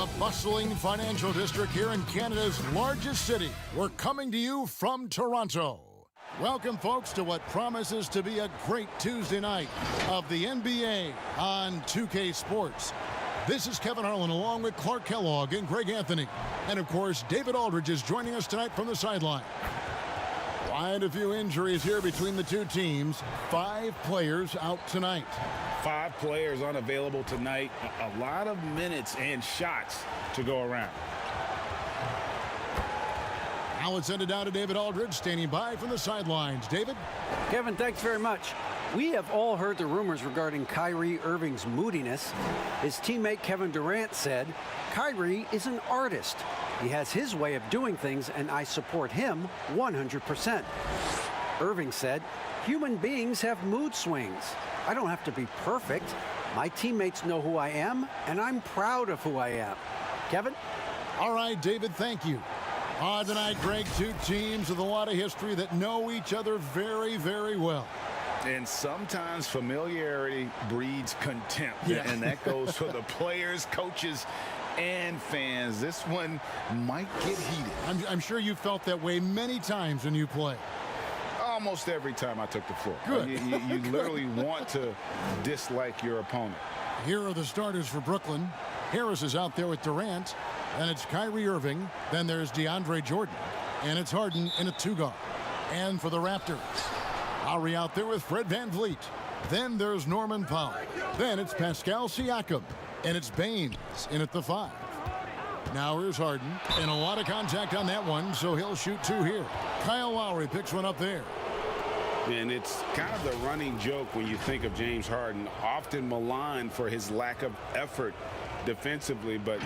the bustling financial district here in Canada's largest city. We're coming to you from Toronto. Welcome, folks, to what promises to be a great Tuesday night of the NBA on 2K Sports. This is Kevin Harlan along with Clark Kellogg and Greg Anthony. And, of course, David Aldridge is joining us tonight from the sideline. Quite a few injuries here between the two teams. 5 players out tonight. 5 players unavailable tonight. A lot of minutes and shots to go around. Now let's send it down to David Aldridge, standing by from the sidelines. David? Kevin, thanks very much. We have all heard the rumors regarding Kyrie Irving's moodiness. His teammate Kevin Durant said, Kyrie is an artist. He has his way of doing things, and I support him 100%. Irving said, human beings have mood swings. I don't have to be perfect. My teammates know who I am, and I'm proud of who I am. Kevin? All right, David, thank you. Tonight, Greg, two teams with a lot of history that know each other very, very well. And sometimes familiarity breeds contempt. Yeah. And that goes for the players, coaches, and fans. This one might get heated. I'm sure you felt that way many times when you play. Almost every time I took the floor. Good. You literally want to dislike your opponent. Here are the starters for Brooklyn. Harris is out there with Durant. Then it's Kyrie Irving. Then there's DeAndre Jordan. And it's Harden in a 2-guard. And for the Raptors, Lowry out there with Fred VanVleet. Then there's Norman Powell. Then it's Pascal Siakam. And it's Baines in at the 5. Now here's Harden. And a lot of contact on that one, so he'll shoot 2 here. Kyle Lowry picks one up there. And it's kind of the running joke when you think of James Harden, often maligned for his lack of effort defensively, but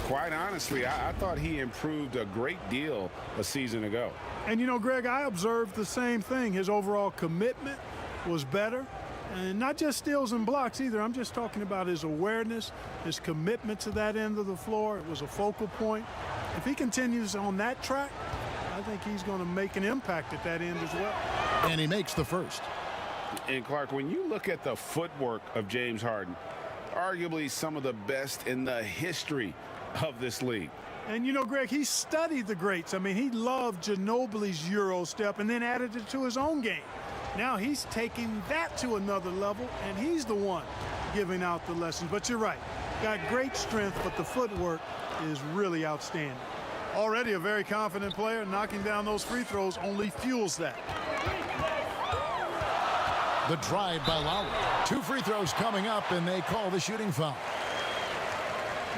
quite honestly, I thought he improved a great deal a season ago. And, you know, Greg, I observed the same thing. His overall commitment was better. And not just steals and blocks either. I'm just talking about his awareness, his commitment to that end of the floor. It was a focal point. If he continues on that track, I think he's going to make an impact at that end as well. And he makes the first. And, Clark, when you look at the footwork of James Harden, arguably some of the best in the history of this league. And, you know, Greg, he studied the greats. I mean, he loved Ginobili's Euro step and then added it to his own game. Now he's taking that to another level, and he's the one giving out the lessons. But you're right. Got great strength, but the footwork is really outstanding. Already a very confident player. Knocking down those free throws only fuels that. The drive by Lowry. 2 free throws coming up, and they call the shooting foul.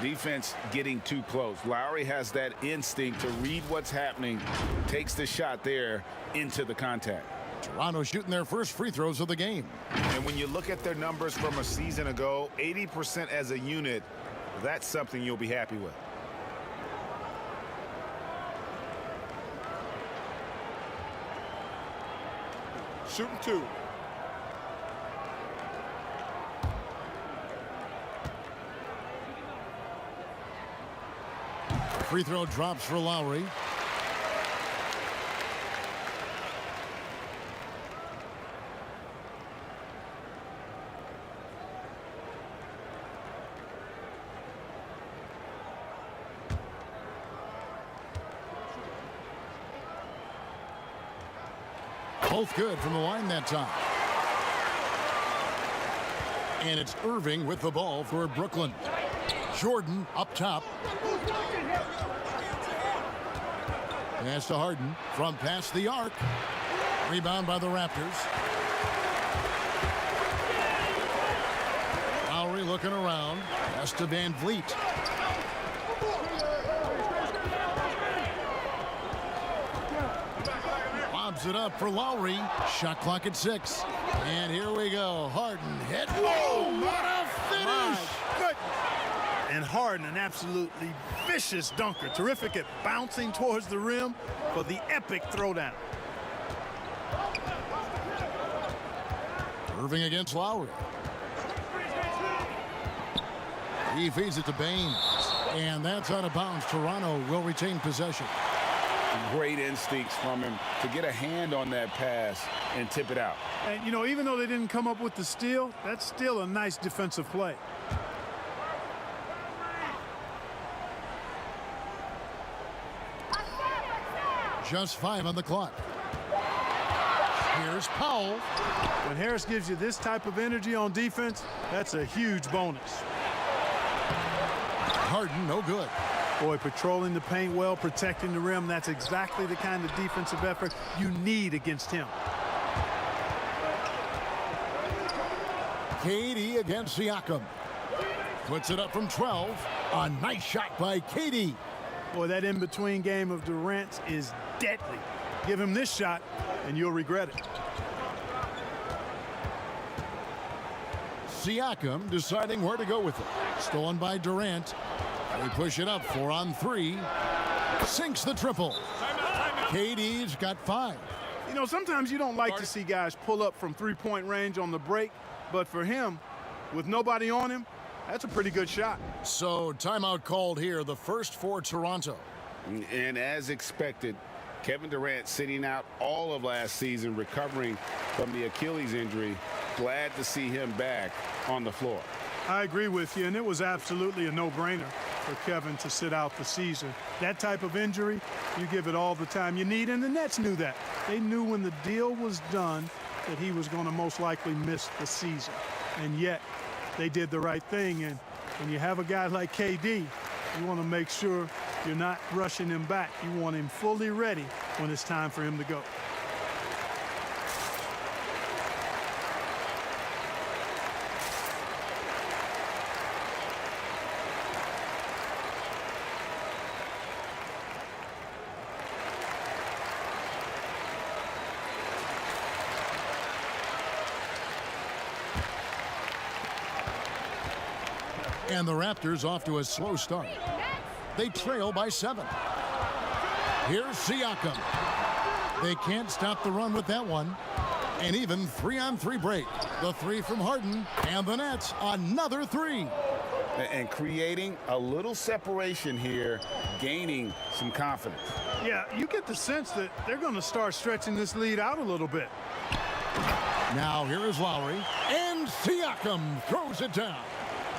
Defense getting too close. Lowry has that instinct to read what's happening, takes the shot there into the contact. Toronto shooting their first free throws of the game. And when you look at their numbers from a season ago, 80% as a unit, that's something you'll be happy with. Shooting 2. Free throw drops for Lowry. Both good from the line that time. And it's Irving with the ball for Brooklyn. Jordan up top. Pass to Harden from past the arc. Rebound by the Raptors. Lowry looking around. Pass to VanVleet. Lobs it up for Lowry. Shot clock at 6. And here we go. Harden hit. Whoa, what a finish! Good. And Harden, an absolutely vicious dunker. Terrific at bouncing towards the rim for the epic throwdown. Irving against Lowry. He feeds it to Baines. And that's out of bounds. Toronto will retain possession. Great instincts from him to get a hand on that pass and tip it out. And, you know, even though they didn't come up with the steal, that's still a nice defensive play. Just 5 on the clock. Here's Powell. When Harris gives you this type of energy on defense, that's a huge bonus. Harden, no good. Boy, patrolling the paint well, protecting the rim, that's exactly the kind of defensive effort you need against him. KD against Siakam. Puts it up from 12. A nice shot by KD. Boy, that in-between game of Durant is deadly. Give him this shot, and you'll regret it. Siakam deciding where to go with it. Stolen by Durant. They push it up 4 on 3. Sinks the triple. KD's got 5. You know, sometimes you don't like to see guys pull up from three-point range on the break, but for him, with nobody on him, that's a pretty good shot. So timeout called here, the first for Toronto. And as expected, Kevin Durant sitting out all of last season, recovering from the Achilles injury. Glad to see him back on the floor. I agree with you, and it was absolutely a no-brainer for Kevin to sit out the season. That type of injury, you give it all the time you need, and the Nets knew that. They knew when the deal was done that he was going to most likely miss the season. And yet, they did the right thing, and when you have a guy like KD, you want to make sure you're not rushing him back. You want him fully ready when it's time for him to go. And the Raptors off to a slow start. They trail by 7. Here's Siakam. They can't stop the run with that one. And even 3-on-3 break. The 3 from Harden, and the Nets another 3. And creating a little separation here, gaining some confidence. Yeah, you get the sense that they're going to start stretching this lead out a little bit. Now here is Lowry, and Siakam throws it down.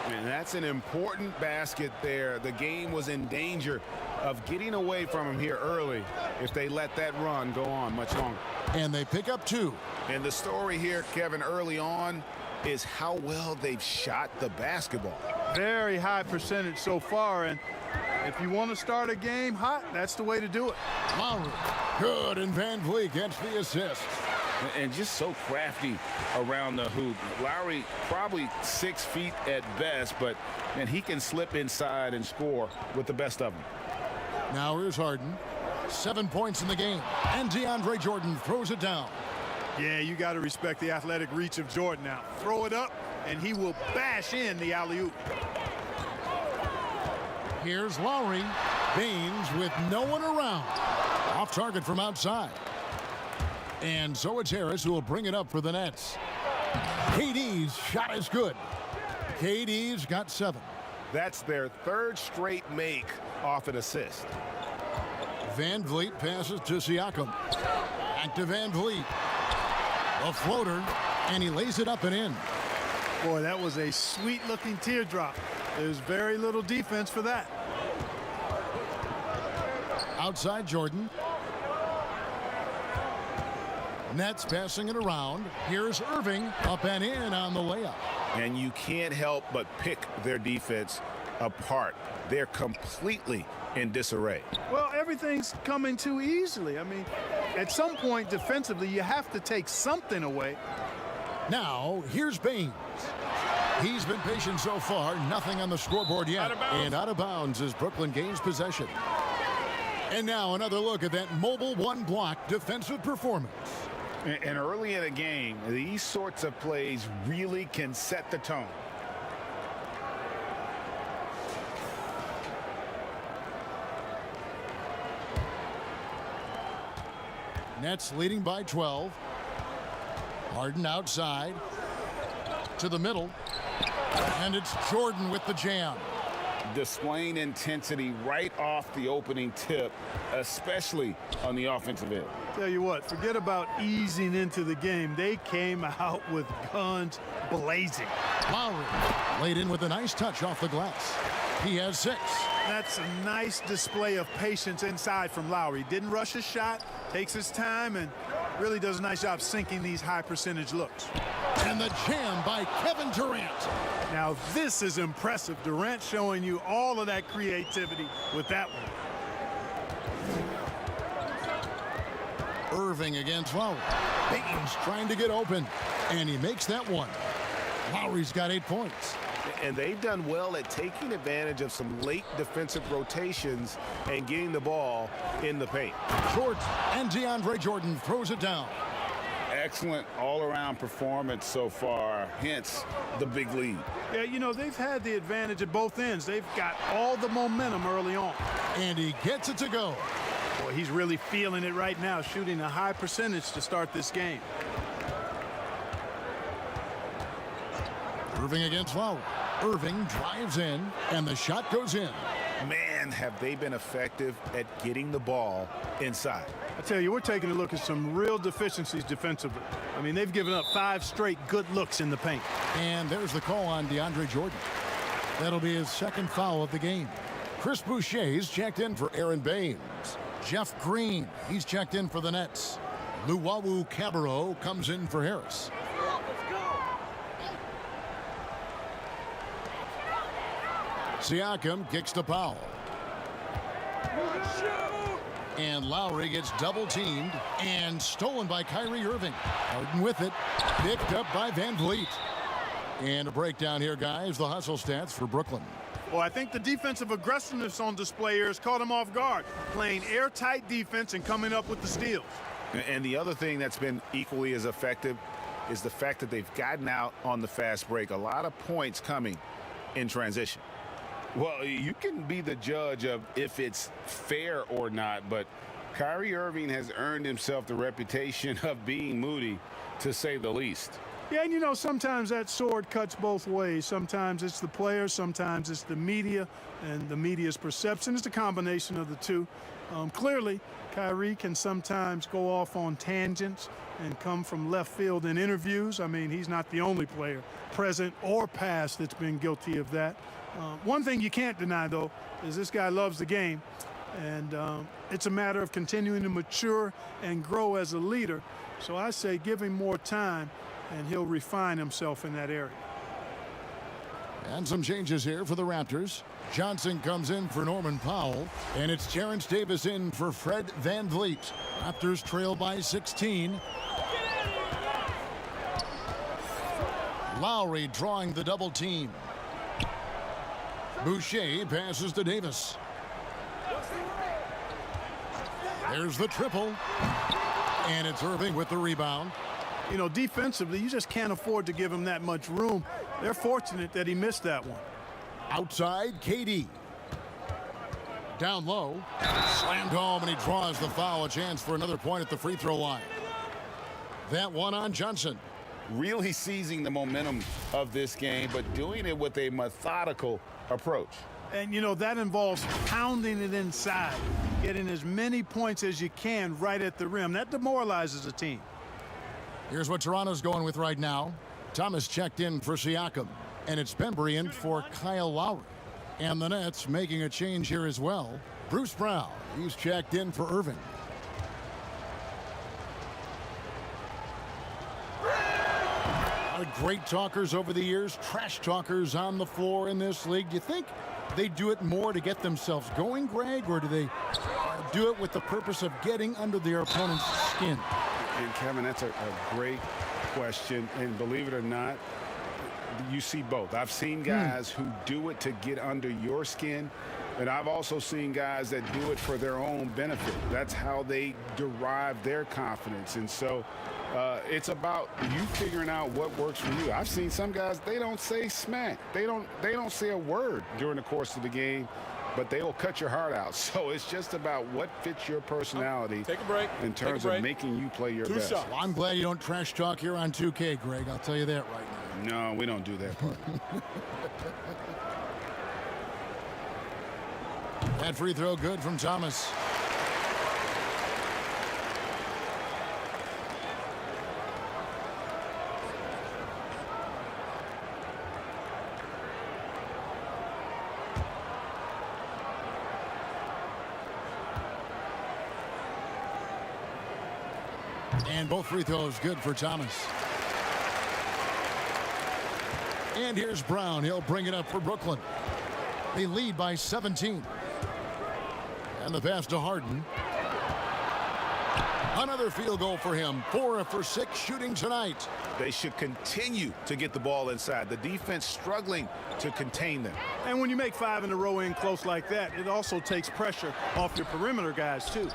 And that's an important basket there. The game was in danger of getting away from him here early if they let that run go on much longer. And they pick up 2. And the story here, Kevin, early on is how well they've shot the basketball. Very high percentage so far, and if you want to start a game hot, that's the way to do it. Lowry, good, and Van Vliet gets the assist. And just so crafty around the hoop. Lowry probably 6 feet at best, but man, he can slip inside and score with the best of them. Now here's Harden. 7 points in the game, and DeAndre Jordan throws it down. Yeah, you got to respect the athletic reach of Jordan now. Throw it up, and he will bash in the alley-oop. Here's Lowry. Baines with no one around. Off target from outside. And so it's Harris who will bring it up for the Nets. KD's shot is good. KD's got 7. That's their 3rd straight make off an assist. Van Vliet passes to Siakam. Back to Van Vliet. A floater, and he lays it up and in. Boy, that was a sweet-looking teardrop. There's very little defense for that. Outside Jordan. Nets passing it around. Here's Irving up and in on the layup. And you can't help but pick their defense apart. They're completely in disarray. Well, everything's coming too easily. I mean, at some point defensively, you have to take something away. Now, here's Baines. He's been patient so far. Nothing on the scoreboard yet. And out of bounds as Brooklyn gains possession. And now another look at that mobile one-block defensive performance. And early in a game, these sorts of plays really can set the tone. Nets leading by 12. Harden outside to the middle. And it's Jordan with the jam. Displaying intensity right off the opening tip, especially on the offensive end. Tell you what, forget about easing into the game. They came out with guns blazing. Lowry laid in with a nice touch off the glass. He has 6. That's a nice display of patience inside from Lowry. Didn't rush his shot, takes his time, and really does a nice job sinking these high percentage looks. And the jam by Kevin Durant. Now this is impressive. Durant showing you all of that creativity with that one. Irving against Lowry. Baines trying to get open, and he makes that one. Lowry's got 8 points. And they've done well at taking advantage of some late defensive rotations and getting the ball in the paint. Short, and DeAndre Jordan throws it down. Excellent all-around performance so far, hence the big lead. Yeah, you know, they've had the advantage at both ends. They've got all the momentum early on. And he gets it to go. Boy, he's really feeling it right now, shooting a high percentage to start this game. Irving against Lowry. Irving drives in, and the shot goes in. Man, have they been effective at getting the ball inside. I tell you, we're taking a look at some real deficiencies defensively. I mean, they've given up 5 straight good looks in the paint. And there's the call on DeAndre Jordan. That'll be his 2nd foul of the game. Chris Boucher's checked in for Aaron Baines. Jeff Green, he's checked in for the Nets. Luwawu Cabarro comes in for Harris. Siakam kicks to Powell. And Lowry gets double-teamed and stolen by Kyrie Irving. Harden with it. Picked up by Van Vliet. And a breakdown here, guys. The hustle stats for Brooklyn. Well, I think the defensive aggressiveness on display here has caught him off guard. Playing airtight defense and coming up with the steals. And the other thing that's been equally as effective is the fact that they've gotten out on the fast break. A lot of points coming in transition. Well, you can be the judge of if it's fair or not, but Kyrie Irving has earned himself the reputation of being moody, to say the least. Yeah, and you know, sometimes that sword cuts both ways. Sometimes it's the players, sometimes it's the media, and the media's perception. It's a combination of the two. Clearly, Kyrie can sometimes go off on tangents and come from left field in interviews. I mean, he's not the only player, present or past, that's been guilty of that. One thing you can't deny, though, is this guy loves the game, and it's a matter of continuing to mature and grow as a leader. So I say give him more time, and he'll refine himself in that area. And some changes here for the Raptors. Johnson comes in for Norman Powell, and it's Terrence Davis in for Fred Van Vliet. Raptors trail by 16. Lowry drawing the double team. Boucher passes to Davis. There's the triple. And it's Irving with the rebound. You know, defensively, you just can't afford to give him that much room. They're fortunate that he missed that one. Outside, KD. Down low. Slammed home, and he draws the foul. A chance for another point at the free throw line. That one on Johnson. Really seizing the momentum of this game, but doing it with a methodical approach. And, you know, that involves pounding it inside, getting as many points as you can right at the rim. That demoralizes a team. Here's what Toronto's going with right now. Thomas checked in for Siakam, and it's Bembry in for Kyle Lowry. And the Nets making a change here as well. Bruce Brown, he's checked in for Irving. A lot of great talkers over the years, trash talkers on the floor in this league. Do you think they do it more to get themselves going, Greg, or do they do it with the purpose of getting under their opponent's skin? And Kevin, that's a great question, and believe it or not, you see both. I've seen guys who do it to get under your skin, and I've also seen guys that do it for their own benefit. That's how they derive their confidence. And so it's about you figuring out what works for you. I've seen some guys, they don't say smack. They don't say a word during the course of the game, but they will cut your heart out. So it's just about what fits your personality. Take a break. In terms of making you play your best. Well, I'm glad you don't trash talk here on 2K, Greg. I'll tell you that right now. No, we don't do that part. That free throw good from Thomas. And both free throws good for Thomas. And here's Brown. He'll bring it up for Brooklyn. They lead by 17. And the pass to Harden. Another field goal for him. 4 for 6 shooting tonight. They should continue to get the ball inside. The defense struggling to contain them. And when you make 5 in a row in close like that, it also takes pressure off your perimeter guys, too.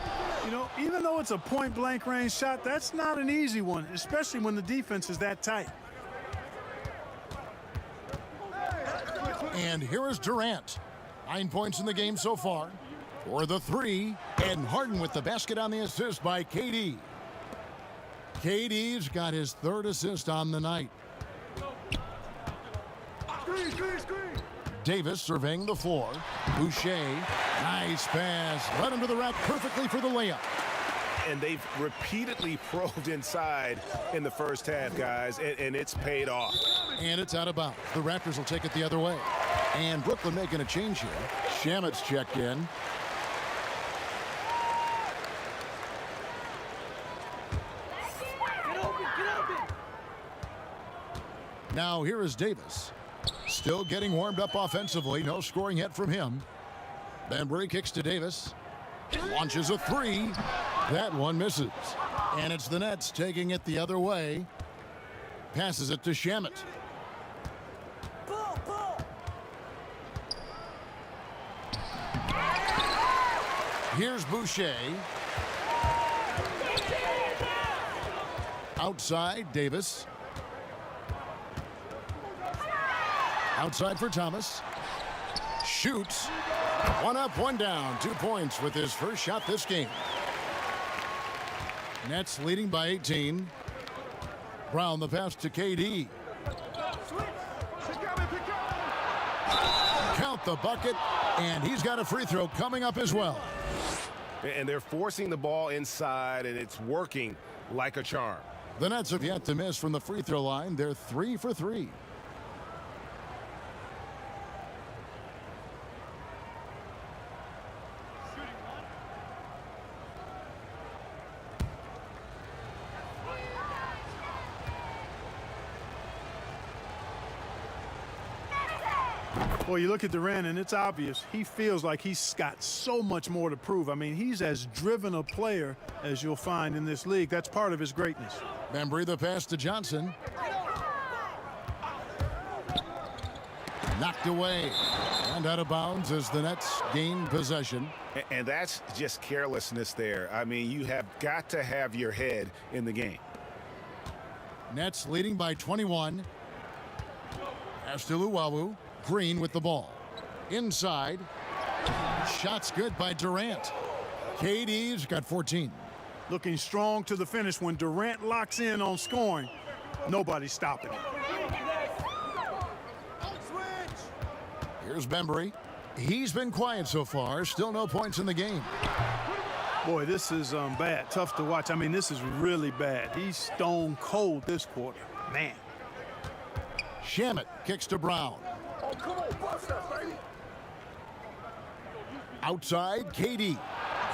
You know, even though it's a point-blank range shot, that's not an easy one, especially when the defense is that tight. And here is Durant. 9 points in the game so far. For the 3, and Harden with the basket on the assist by KD. KD's got his 3rd assist on the night. Davis surveying the floor. Boucher, nice pass. Led him to the rack perfectly for the layup. And they've repeatedly probed inside in the first half, guys, and it's paid off. And it's out of bounds. The Raptors will take it the other way. And Brooklyn making a change here. Shamet's checked in. Now here is Davis. Still getting warmed up offensively. No scoring yet from him. Bembry kicks to Davis. Launches a 3. That one misses. And it's the Nets taking it the other way. Passes it to Shamet. Here's Boucher. Outside, Davis. Outside for Thomas. Shoots. 1 up, 1 down. 2 points with his first shot this game. Nets leading by 18. Brown the pass to KD. Count the bucket, and he's got a free throw coming up as well. And they're forcing the ball inside, and it's working like a charm. The Nets have yet to miss from the free throw line. They're 3 for 3. Well, you look at Durant, and it's obvious he feels like he's got so much more to prove. I mean, he's as driven a player as you'll find in this league. That's part of his greatness. Bembry the pass to Johnson. Knocked away and out of bounds as the Nets gain possession. And that's just carelessness there. I mean, you have got to have your head in the game. Nets leading by 21. Pass to Luwawu. Green with the ball. Inside. Shots good by Durant. KD's got 14. Looking strong to the finish. When Durant locks in on scoring, nobody's stopping him. Here's Bembry. He's been quiet so far. Still no points in the game. Boy, this is bad. Tough to watch. I mean, this is really bad. He's stone cold this quarter. Man. Shamet kicks to Brown. Outside, KD.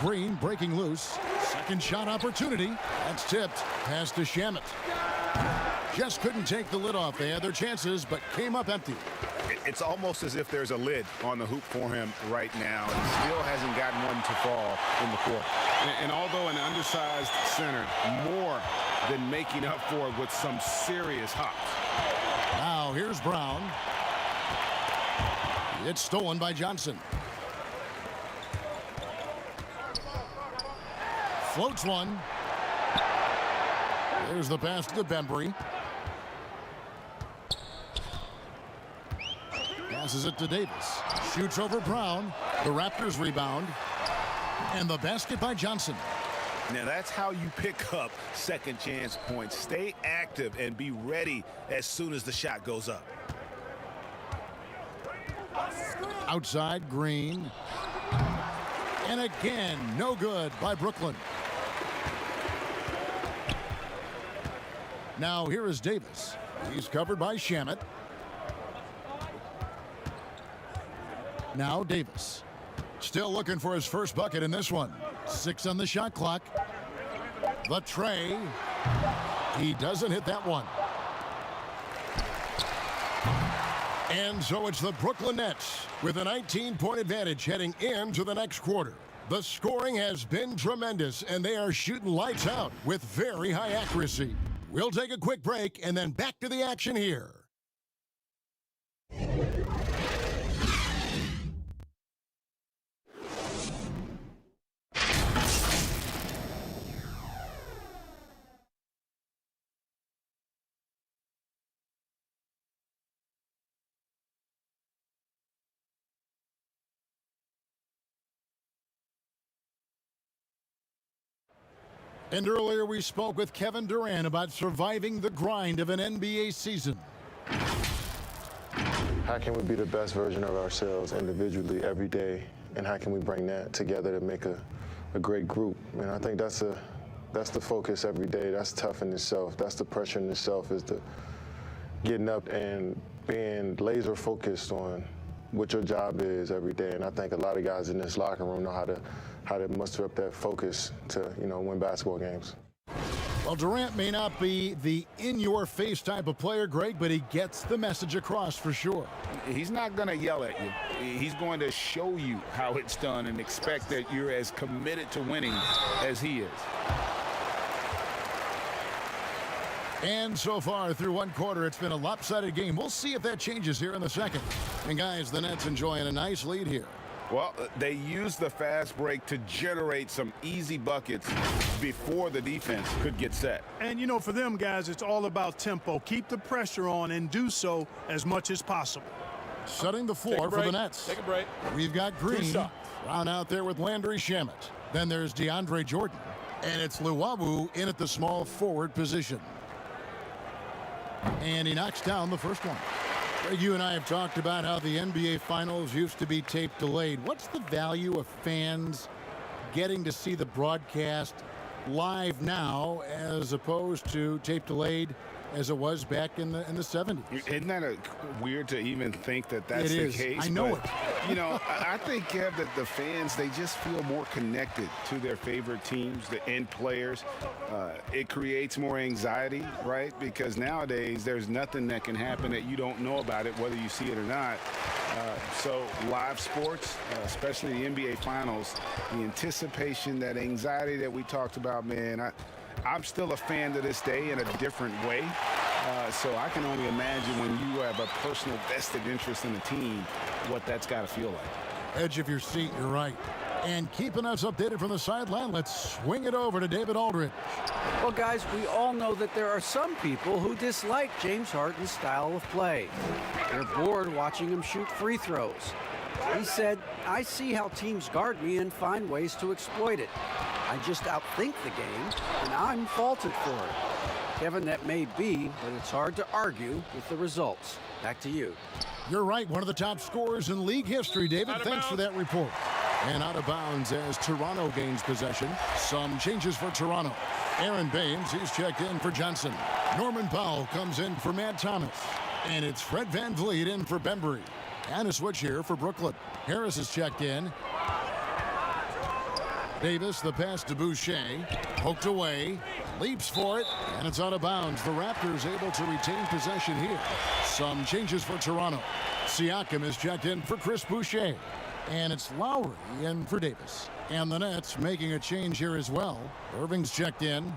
Green breaking loose. Second shot opportunity. That's tipped. Pass to Shamet. Just couldn't take the lid off. They had their chances, but came up empty. It's almost as if there's a lid on the hoop for him right now. And he still hasn't gotten one to fall in the court. And although an undersized center, more than making up for it with some serious hops. Now here's Brown. It's stolen by Johnson. Floats one. There's the pass to Bembry. Passes it to Davis. Shoots over Brown. The Raptors rebound. And the basket by Johnson. Now that's how you pick up second chance points. Stay active and be ready as soon as the shot goes up. Outside, Green. And again, no good by Brooklyn. Now here is Davis. He's covered by Shamet. Now Davis. Still looking for his first bucket in this one. 6 on the shot clock. The tray. He doesn't hit that one. And so it's the Brooklyn Nets with a 19-point advantage heading into the next quarter. The scoring has been tremendous, and they are shooting lights out with very high accuracy. We'll take a quick break and then back to the action here. And earlier we spoke with Kevin Durant about surviving the grind of an NBA season. How can we be the best version of ourselves individually every day, and how can we bring that together to make a great group? And I think that's the focus every day. That's tough in itself. That's the pressure in itself, is the getting up and being laser focused on what your job is every day. And I think a lot of guys in this locker room know how to muster up that focus to, win basketball games. Well, Durant may not be the in-your-face type of player, Greg, but he gets the message across for sure. He's not going to yell at you. He's going to show you how it's done and expect that you're as committed to winning as he is. And so far through one quarter, it's been a lopsided game. We'll see if that changes here in the second. And guys, the Nets enjoying a nice lead here. Well, they used the fast break to generate some easy buckets before the defense could get set. And, for them, guys, it's all about tempo. Keep the pressure on and do so as much as possible. Setting the floor for the Nets. Take a break. We've got Green round out there with Landry Shamet. Then there's DeAndre Jordan. And it's Luwawu in at the small forward position. And he knocks down the first one. Greg, you and I have talked about how the NBA Finals used to be tape delayed. What's the value of fans getting to see the broadcast live now as opposed to tape delayed as it was back in the 70s? Isn't that weird to even think that that's the case? I know it. I think, Kev, that the fans, they just feel more connected to their favorite teams and players. It creates more anxiety, right? Because nowadays there's nothing that can happen that you don't know about it, whether you see it or not. So live sports, especially the NBA Finals, the anticipation, that anxiety that we talked about, man, I'm still a fan to this day in a different way. So I can only imagine when you have a personal vested interest in the team, what that's got to feel like. Edge of your seat, you're right. And keeping us updated from the sideline, let's swing it over to David Aldridge. Well, guys, we all know that there are some people who dislike James Harden's style of play. They're bored watching him shoot free throws. He said, "I see how teams guard me and find ways to exploit it. I just outthink the game, and I'm faulted for it." Kevin, that may be, but it's hard to argue with the results. Back to you. You're right, one of the top scorers in league history, David. Thanks for that report. And out of bounds as Toronto gains possession. Some changes for Toronto. Aaron Baines, he's checked in for Johnson. Norman Powell comes in for Matt Thomas. And it's Fred VanVleet in for Bembry. And a switch here for Brooklyn. Harris is checked in. Davis, the pass to Boucher. Poked away. Leaps for it. And it's out of bounds. The Raptors able to retain possession here. Some changes for Toronto. Siakam is checked in for Chris Boucher. And it's Lowry in for Davis. And the Nets making a change here as well. Irving's checked in.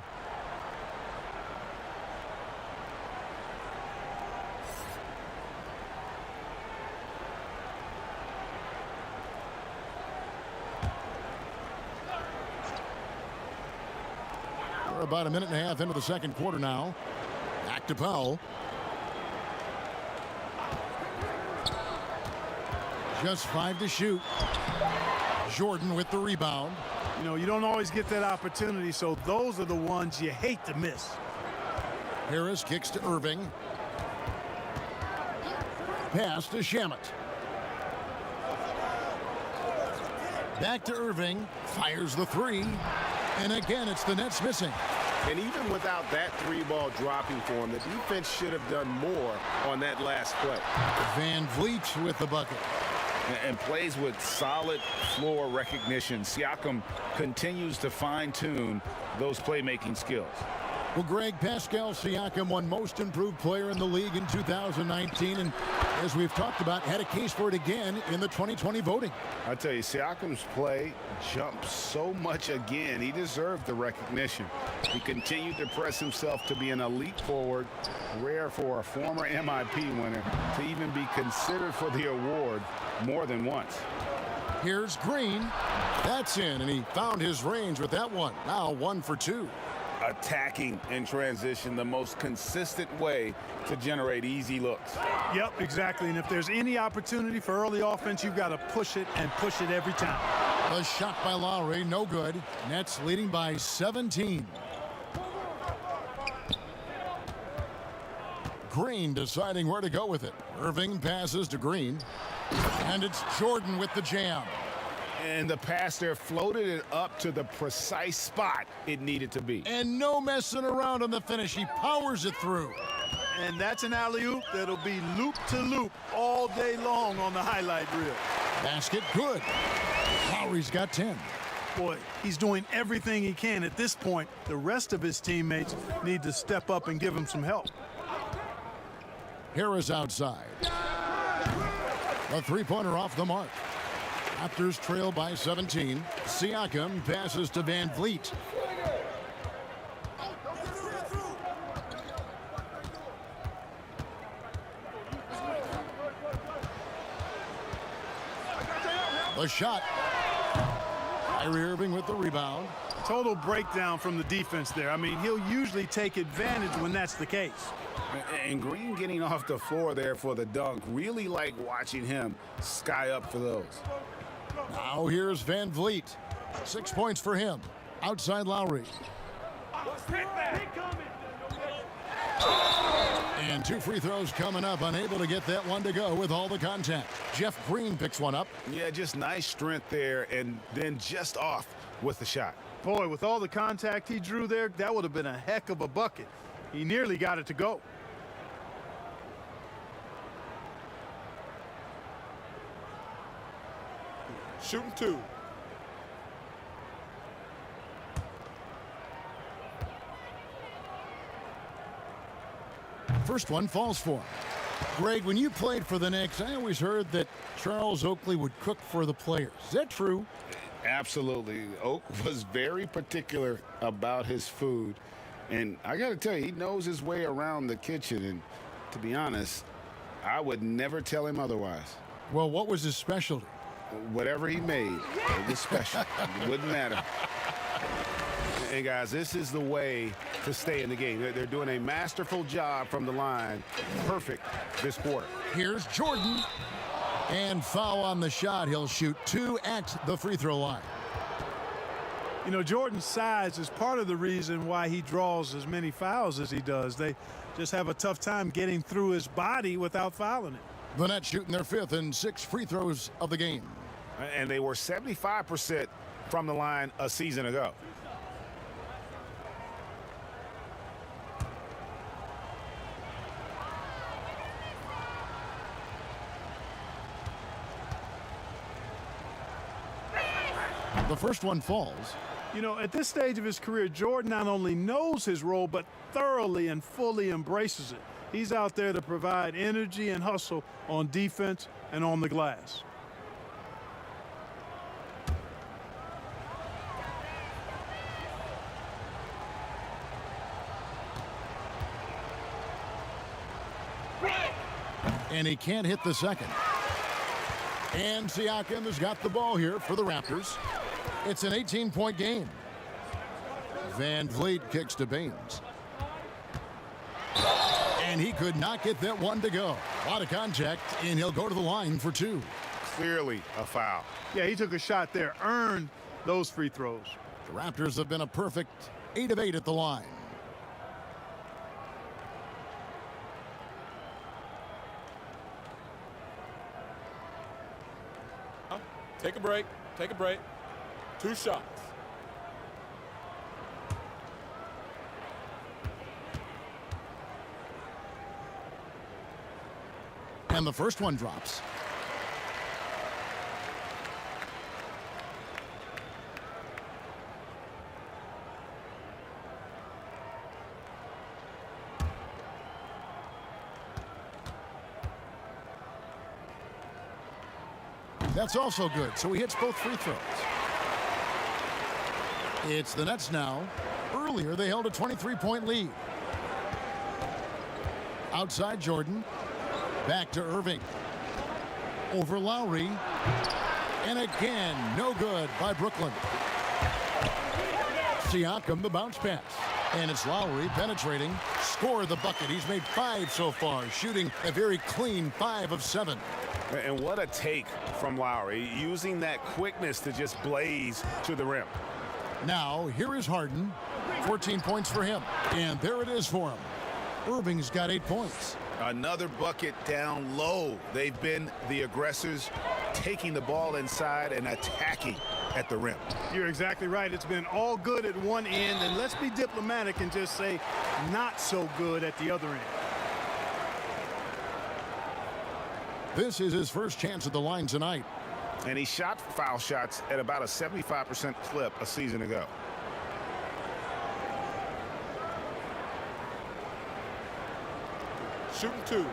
We're about a minute and a half into the second quarter now. Back to Powell. Just 5 to shoot. Jordan with the rebound. You don't always get that opportunity, so those are the ones you hate to miss. Harris kicks to Irving. Pass to Shamet. Back to Irving. Fires the three. And again, it's the Nets missing. And even without that three ball dropping for him, the defense should have done more on that last play. VanVleet with the bucket. and plays with solid floor recognition. Siakam continues to fine-tune those playmaking skills. Well, Greg, Pascal Siakam won Most Improved Player in the league in 2019, and as we've talked about, had a case for it again in the 2020 voting. I tell you, Siakam's play jumped so much again. He deserved the recognition. He continued to press himself to be an elite forward, rare for a former MIP winner to even be considered for the award more than once. Here's Green. That's in, and he found his range with that one. Now 1 for 2. Attacking in transition, the most consistent way to generate easy looks. Yep, exactly. And if there's any opportunity for early offense, you've got to push it and push it every time. A shot by Lowry, no good. Nets leading by 17. Green deciding where to go with it. Irving passes to Green. And it's Jordan with the jam. And the pass there floated it up to the precise spot it needed to be. And no messing around on the finish. He powers it through. And that's an alley-oop that'll be loop to loop all day long on the highlight reel. Basket good. Lowry's got 10. Boy, he's doing everything he can at this point. The rest of his teammates need to step up and give him some help. Harris outside. A three-pointer off the mark. Raptors trail by 17. Siakam passes to Van Vliet. The shot. Kyrie Irving with the rebound. Total breakdown from the defense there. I mean, he'll usually take advantage when that's the case. And Green getting off the floor there for the dunk. Really like watching him sky up for those. Now here's Van Vliet. 6 points for him. Outside Lowry. And 2 free throws coming up. Unable to get that one to go with all the contact. Jeff Green picks one up. Yeah, just nice strength there, and then just off with the shot. Boy, with all the contact he drew there, that would have been a heck of a bucket. He nearly got it to go. Shooting 2. First one falls for him. Greg, when you played for the Knicks, I always heard that Charles Oakley would cook for the players. Is that true? Absolutely. Oak was very particular about his food. And I got to tell you, he knows his way around the kitchen. And to be honest, I would never tell him otherwise. Well, what was his specialty? Whatever he made, it was special. It wouldn't matter. And guys, this is the way to stay in the game. They're doing a masterful job from the line. Perfect this quarter. Here's Jordan. And foul on the shot. He'll shoot 2 at the free throw line. You know, Jordan's size is part of the reason why he draws as many fouls as he does. They just have a tough time getting through his body without fouling it. The Nets shooting their 5th and 6th free throws of the game. And they were 75% from the line a season ago. The first one falls. You know, at this stage of his career, Jordan not only knows his role, but thoroughly and fully embraces it. He's out there to provide energy and hustle on defense and on the glass. And he can't hit the second. And Siakam has got the ball here for the Raptors. It's an 18-point game. Van Vliet kicks to Baines. And he could not get that one to go. A lot of contact, and he'll go to the line for 2. Clearly a foul. Yeah, he took a shot there, earned those free throws. The Raptors have been a perfect 8 of 8 at the line. Take a break. Take a break. 2 shots. And the first one drops. That's also good, so he hits both free throws. It's the Nets now. Earlier, they held a 23-point lead. Outside Jordan. Back to Irving. Over Lowry. And again, no good by Brooklyn. Siakam, the bounce pass. And it's Lowry penetrating. Score the bucket. He's made 5 so far, shooting a very clean 5 of 7. And what a take from Lowry, using that quickness to just blaze to the rim. Now, here is Harden. 14 points for him. And there it is for him. Irving's got 8 points. Another bucket down low. They've been the aggressors, taking the ball inside and attacking at the rim. You're exactly right. It's been all good at one end, and let's be diplomatic and just say not so good at the other end. This is his first chance at the line tonight. And he shot foul shots at about a 75% clip a season ago. Shooting 2.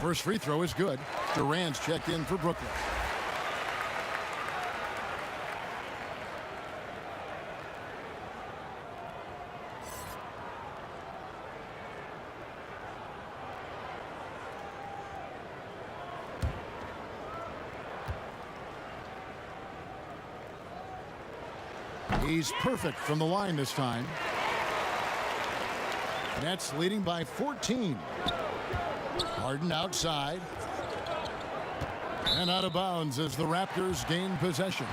First free throw is good. Durant's checked in for Brooklyn. He's perfect from the line this time. Nets leading by 14. Harden outside. And out of bounds as the Raptors gain possession.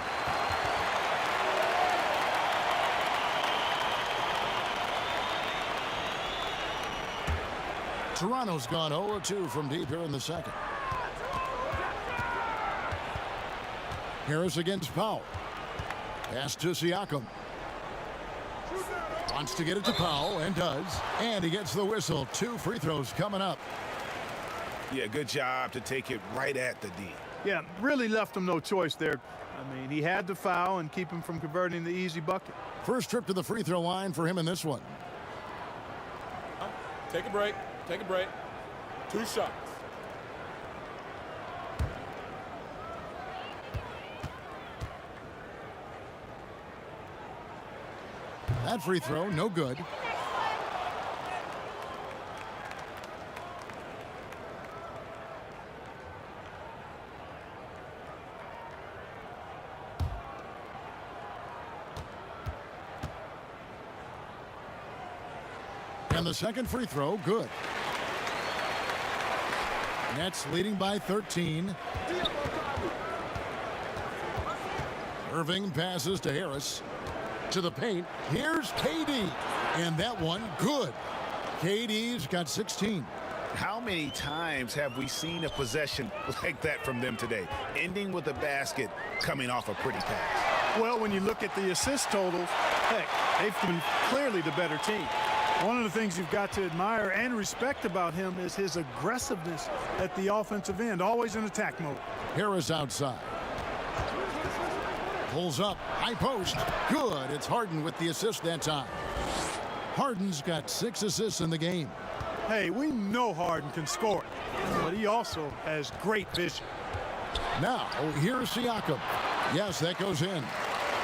Toronto's gone 0-2 from deep here in the second. Harris against Powell. Pass to Siakam. Wants to get it to Powell, and does. And he gets the whistle. 2 free throws coming up. Yeah, good job to take it right at the D. Yeah, really left him no choice there. I mean, he had to foul and keep him from converting the easy bucket. First trip to the free throw line for him in this one. Take a break. Take a break. 2 shots. That free throw, no good. And the second free throw, good. Nets leading by 13. Irving passes to Harris. To the paint. Here's KD. And that one, good. KD's got 16. How many times have we seen a possession like that from them today, ending with a basket coming off a pretty pass? Well, when you look at the assist totals, heck, they've been clearly the better team. One of the things you've got to admire and respect about him is his aggressiveness at the offensive end, always in attack mode. Harris outside. Pulls up, high post, good. It's Harden with the assist that time. Harden's got 6 assists in the game. Hey, we know Harden can score, but he also has great vision. Now, here's Siakam. Yes, that goes in.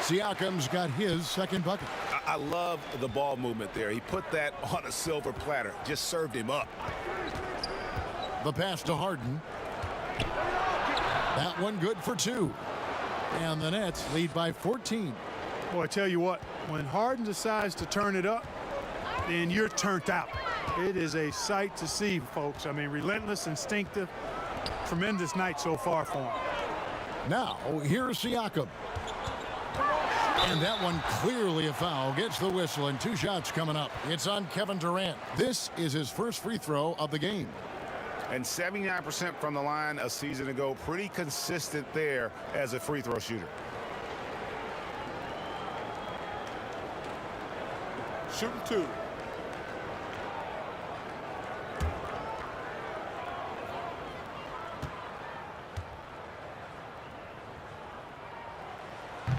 Siakam's got his second bucket. I love the ball movement there. He put that on a silver platter, just served him up. The pass to Harden. That one good for 2. And the Nets lead by 14. Boy, I tell you what, when Harden decides to turn it up, then you're turned out. It is a sight to see, folks. I mean, relentless, instinctive, tremendous night so far for him. Now, here's Siakam. And that one clearly a foul. Gets the whistle, and 2 shots coming up. It's on Kevin Durant. This is his first free throw of the game. And 79% from the line a season ago. Pretty consistent there as a free throw shooter. Shooting 2.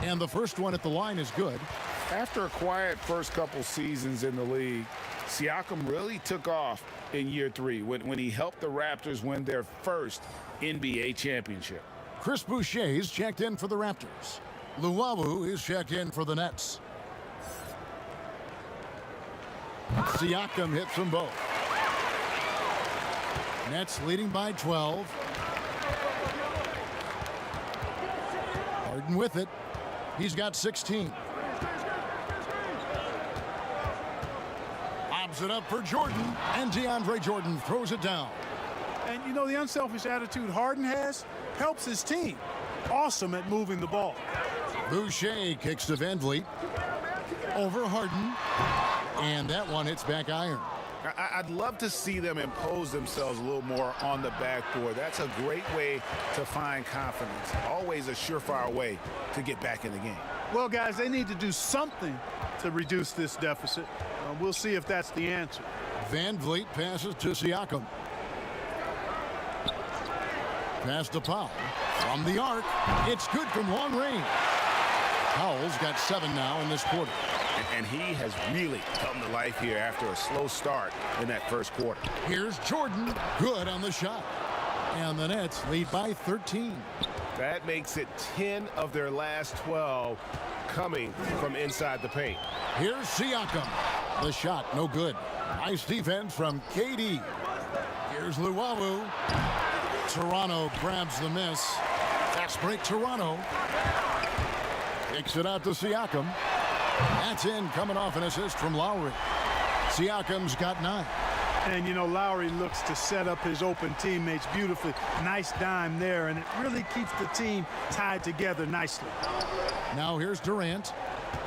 And the first one at the line is good. After a quiet first couple seasons in the league, Siakam really took off in year 3 when he helped the Raptors win their first NBA championship. Chris Boucher's checked in for the Raptors. Luwawu is checked in for the Nets. Siakam hits them both. Nets leading by 12. Harden with it. He's got 16. Lobs it up for Jordan, and DeAndre Jordan throws it down. And you know, the unselfish attitude Harden has helps his team. Awesome at moving the ball. Boucher kicks to Van Vliet. Over Harden. And that one hits back iron. I'd love to see them impose themselves a little more on the backboard. That's a great way to find confidence. Always a surefire way to get back in the game. Well, guys, they need to do something to reduce this deficit. We'll see if that's the answer. Van Vliet passes to Siakam. Pass to Powell. From the arc. It's good from long range. Powell's got 7 now in this quarter. And he has really come to life here after a slow start in that first quarter. Here's Jordan. Good on the shot. And the Nets lead by 13. That makes it 10 of their last 12 coming from inside the paint. Here's Siakam. The shot, no good. Nice defense from KD. Here's Luwawu. Toronto grabs the miss. Fast break Toronto. Kicks it out to Siakam. That's in, coming off an assist from Lowry. Siakam's got 9. And, you know, Lowry looks to set up his open teammates beautifully. Nice dime there, and it really keeps the team tied together nicely. Now here's Durant.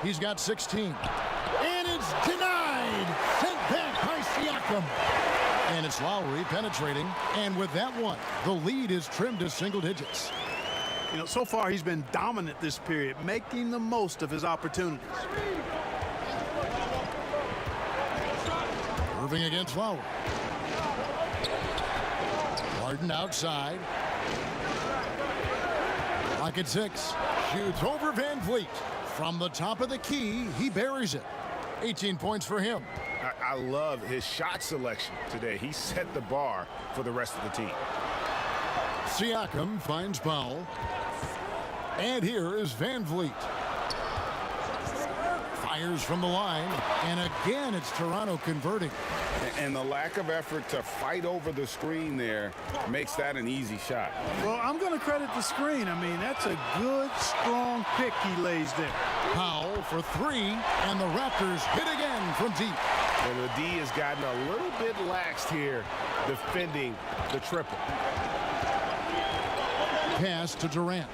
He's got 16. And it's denied. Sent back by Siakam. And it's Lowry penetrating. And with that one, the lead is trimmed to single digits. You know, so far he's been dominant this period, making the most of his opportunities. Irving against Lowry. Harden outside. Clock at 6. Shoots over Van Vliet. From the top of the key, he buries it. 18 points for him. I love his shot selection today. He set the bar for the rest of the team. Siakam finds Powell. And here is Van Vliet. Fires from the line. And again, it's Toronto converting. And the lack of effort to fight over the screen there makes that an easy shot. Well, I'm going to credit the screen. I mean, that's a good, strong pick he lays there. Powell for 3. And the Raptors hit again from deep. And the D has gotten a little bit laxed here defending the triple. Pass to Durant.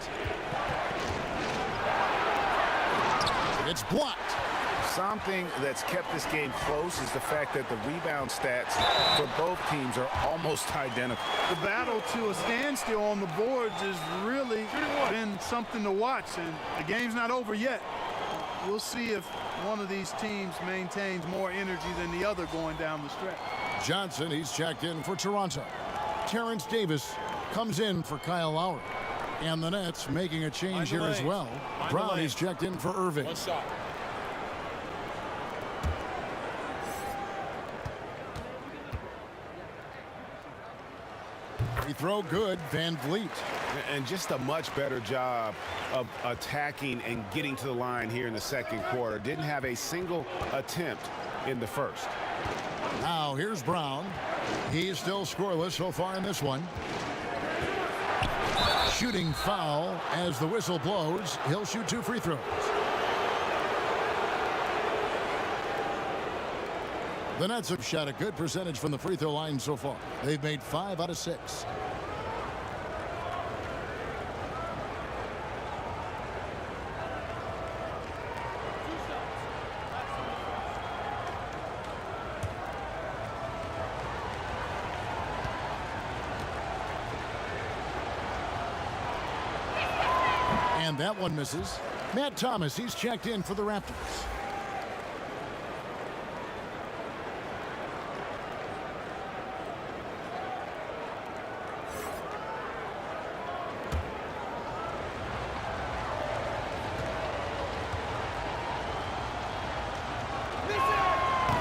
It's blocked. Something that's kept this game close is the fact that the rebound stats for both teams are almost identical. The battle to a standstill on the boards has really been something to watch, and the game's not over yet. We'll see if one of these teams maintains more energy than the other going down the stretch. Johnson, he's checked in for Toronto. Terrence Davis comes in for Kyle Lowry. And the Nets making a change here as well. Brown is checked in for Irving. One shot. Free throw good, Van Vliet. And just a much better job of attacking and getting to the line here in the second quarter. Didn't have a single attempt in the first. Now here's Brown. He's still scoreless so far in this one. Shooting foul as the whistle blows. He'll shoot 2 free throws. The Nets have shot a good percentage from the free throw line so far. They've made 5 out of 6. And that one misses. Matt Thomas, he's checked in for the Raptors.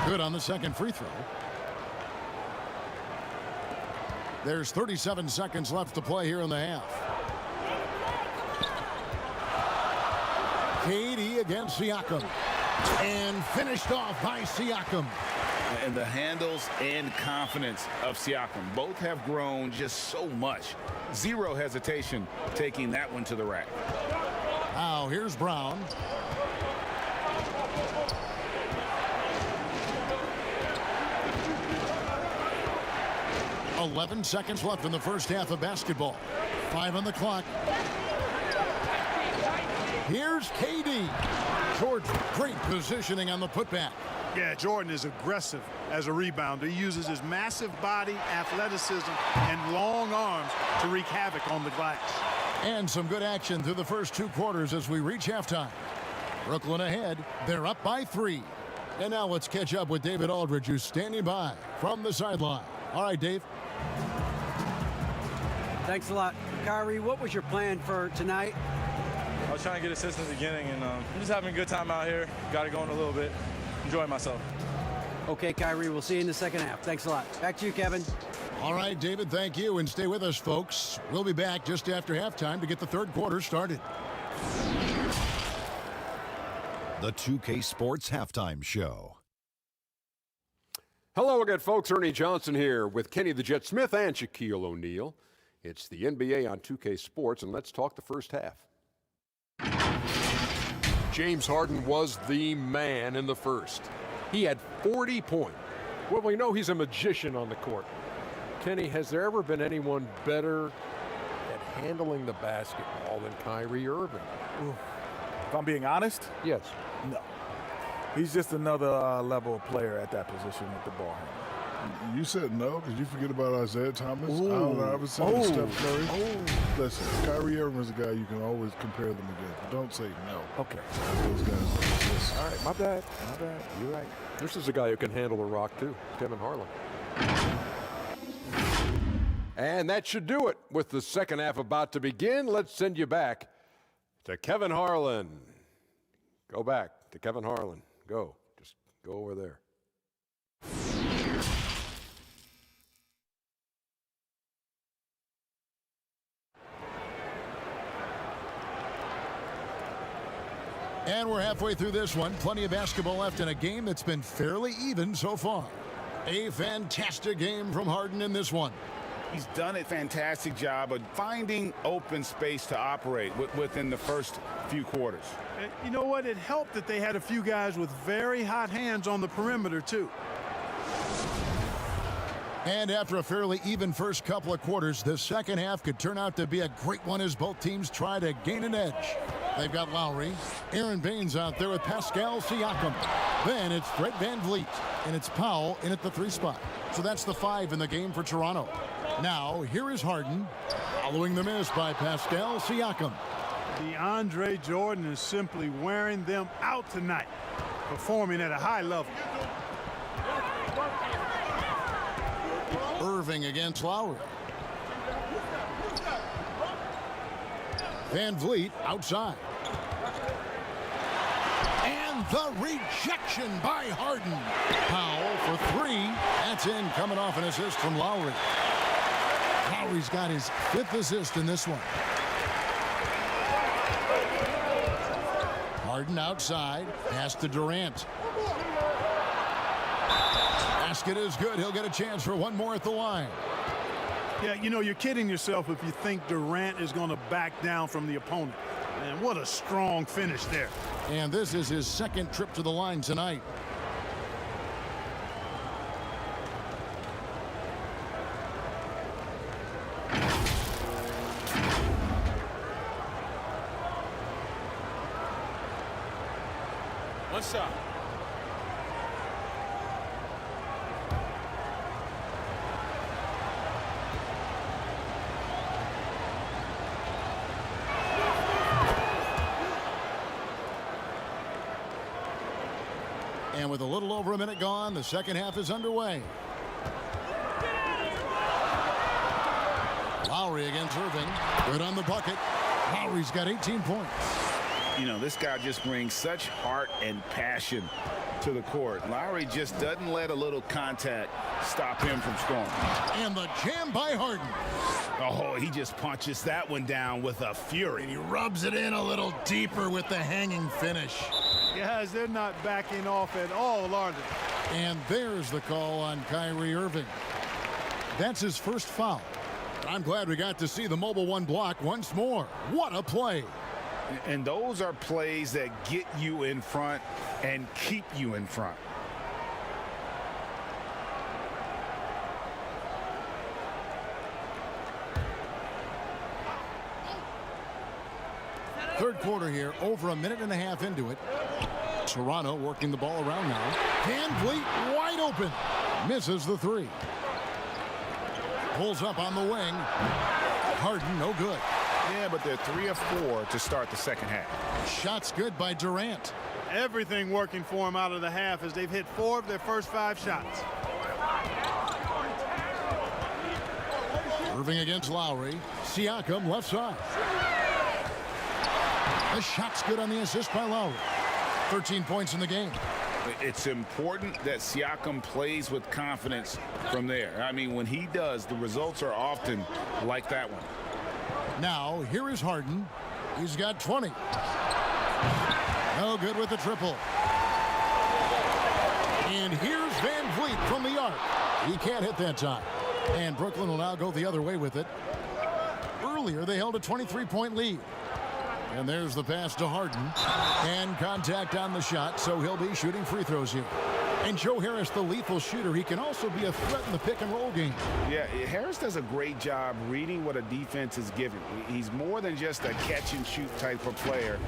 Good on the second free throw. There's 37 seconds left to play here in the half. KD against Siakam. And finished off by Siakam. And the handles and confidence of Siakam both have grown just so much. Zero hesitation taking that one to the rack. Now here's Brown. "11 seconds left in the first half of basketball. 5 on the clock. Here's KD. Jordan, great positioning on the putback. Yeah, Jordan is aggressive as a rebounder. He uses his massive body, athleticism, and long arms to wreak havoc on the glass. And some good action through the first 2 quarters as we reach halftime. Brooklyn ahead. They're up by 3. And now let's catch up with David Aldridge, who's standing by from the sideline. All right, Dave. Thanks a lot. Kyrie, what was your plan for tonight? I was trying to get assists in the beginning, and I'm just having a good time out here. Got it going a little bit. Enjoying myself. Okay, Kyrie, we'll see you in the second half. Thanks a lot. Back to you, Kevin. All right, David, thank you. And stay with us, folks. We'll be back just after halftime to get the third quarter started. The 2K Sports Halftime Show. Hello again, folks. Ernie Johnson here with Kenny the Jet Smith and Shaquille O'Neal. It's the NBA on 2K Sports, and let's talk the first half. James Harden was the man in the first. He had 40 points. Well, we know he's a magician on the court. Kenny, has there ever been anyone better at handling the basketball than Kyrie Irving? If I'm being honest? Yes. No. He's just another level player at that position with the ball handle. You said no because you forget about Isaiah Thomas, Allen Iverson, and Steph Curry. Listen, Kyrie Irving is a guy you can always compare them against. But don't say no. Okay. Those guys. All right, my bad. You're right. This is a guy who can handle the rock, too, Kevin Harlan. And that should do it. With the second half about to begin, let's send you back to Kevin Harlan. Go back to Kevin Harlan. Go. Just go over there. And we're halfway through this one. Plenty of basketball left in a game that's been fairly even so far. A fantastic game from Harden in this one. He's done a fantastic job of finding open space to operate within the first few quarters. And you know what? It helped that they had a few guys with very hot hands on the perimeter, too. And after a fairly even first couple of quarters, the second half could turn out to be a great one as both teams try to gain an edge. They've got Lowry, Aaron Baines out there with Pascal Siakam. Then it's Fred VanVleet, and it's Powell in at the 3 spot. So that's the 5 in the game for Toronto. Now, here is Harden, following the miss by Pascal Siakam. DeAndre Jordan is simply wearing them out tonight, performing at a high level. Irving against Lowry. VanVleet outside. And the rejection by Harden. Powell for 3. That's in, coming off an assist from Lowry. Lowry's got his 5th assist in this one. Harden outside. Pass to Durant. Basket is good. He'll get a chance for one more at the line. Yeah, you know, you're kidding yourself if you think Durant is going to back down from the opponent. And what a strong finish there. And this is his 2nd trip to the line tonight. One shot. And with a little over a minute gone, the second half is underway. Lowry against Irving. Good on the bucket. Lowry's got 18 points. You know, this guy just brings such heart and passion to the court. Lowry just doesn't let a little contact stop him from scoring. And the jam by Harden. Oh, he just punches that one down with a fury. And he rubs it in a little deeper with the hanging finish. Guys, they're not backing off at all, are they? And there's the call on Kyrie Irving. That's his first foul. I'm glad we got to see the Mobile One block once more. What a play. And those are plays that get you in front and keep you in front. Third quarter here, over a minute and a half into it. Toronto working the ball around now. Van Vliet wide open. Misses the three. Pulls up on the wing. Harden, no good. Yeah, but they're 3 of 4 to start the second half. Shots good by Durant. Everything working for them out of the half as they've hit 4 of their first 5 shots. Irving against Lowry. Siakam left side. The shot's good on the assist by Lowry. 13 points in the game. It's important that Siakam plays with confidence from there. I mean, when he does, the results are often like that one. Now, here is Harden. He's got 20. No good with the triple. And here's Van Vliet from the arc. He can't hit that time. And Brooklyn will now go the other way with it. Earlier, they held a 23-point lead. And there's the pass to Harden. And contact on the shot, so he'll be shooting free throws here. And Joe Harris, the lethal shooter, he can also be a threat in the pick-and-roll game. Yeah, Harris does a great job reading what a defense is giving. He's more than just a catch-and-shoot type of player.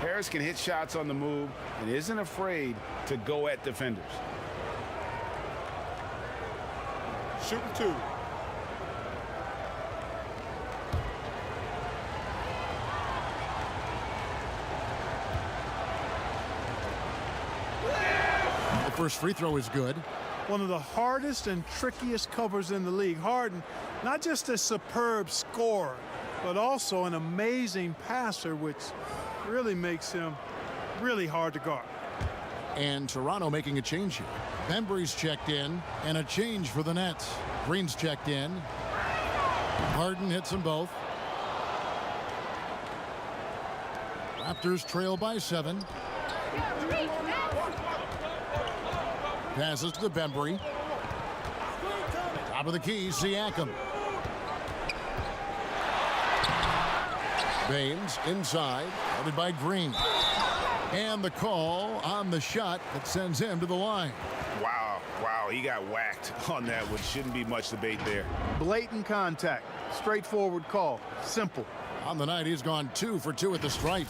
Harris can hit shots on the move and isn't afraid to go at defenders. Shooting 2. First free throw is good. One of the hardest and trickiest covers in the league. Harden, not just a superb scorer, but also an amazing passer, which really makes him really hard to guard. And Toronto making a change here. Bembry's checked in, and a change for the Nets. Green's checked in. Harden hits them both. Raptors trail by 7. Passes to Bembry. Top of the key, Siakam. Baines inside, guarded by Green. And the call on the shot that sends him to the line. Wow, he got whacked on that one. Shouldn't be much debate there. Blatant contact, straightforward call, simple. On the night, he's gone 2 for 2 at the stripe.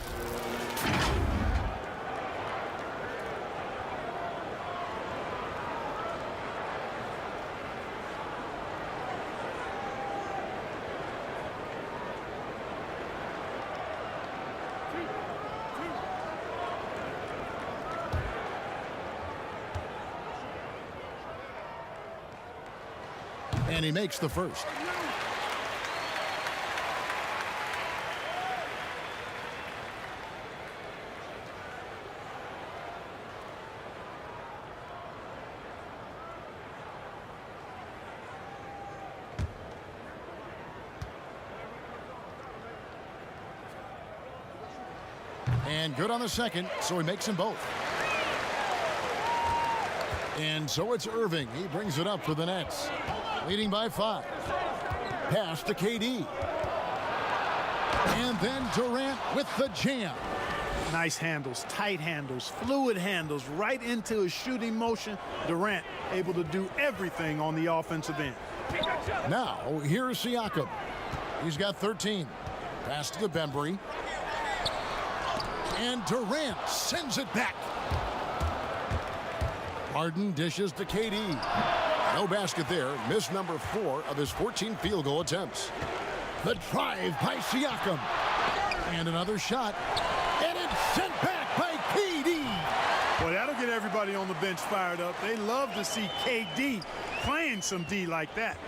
And he makes the first. And good on the second, so he makes them both. And so it's Irving. He brings it up for the Nets. Leading by 5. Pass to KD. And then Durant with the jam. Nice handles, tight handles, fluid handles, right into his shooting motion. Durant able to do everything on the offensive end. Now, here's Siakam. He's got 13. Pass to the Bembry. And Durant sends it back. Harden dishes to KD. No basket there. Missed number 4 of his 14 field goal attempts. The drive by Siakam. And another shot. And it's sent back by KD. Well, that'll get everybody on the bench fired up. They love to see KD playing some D like that.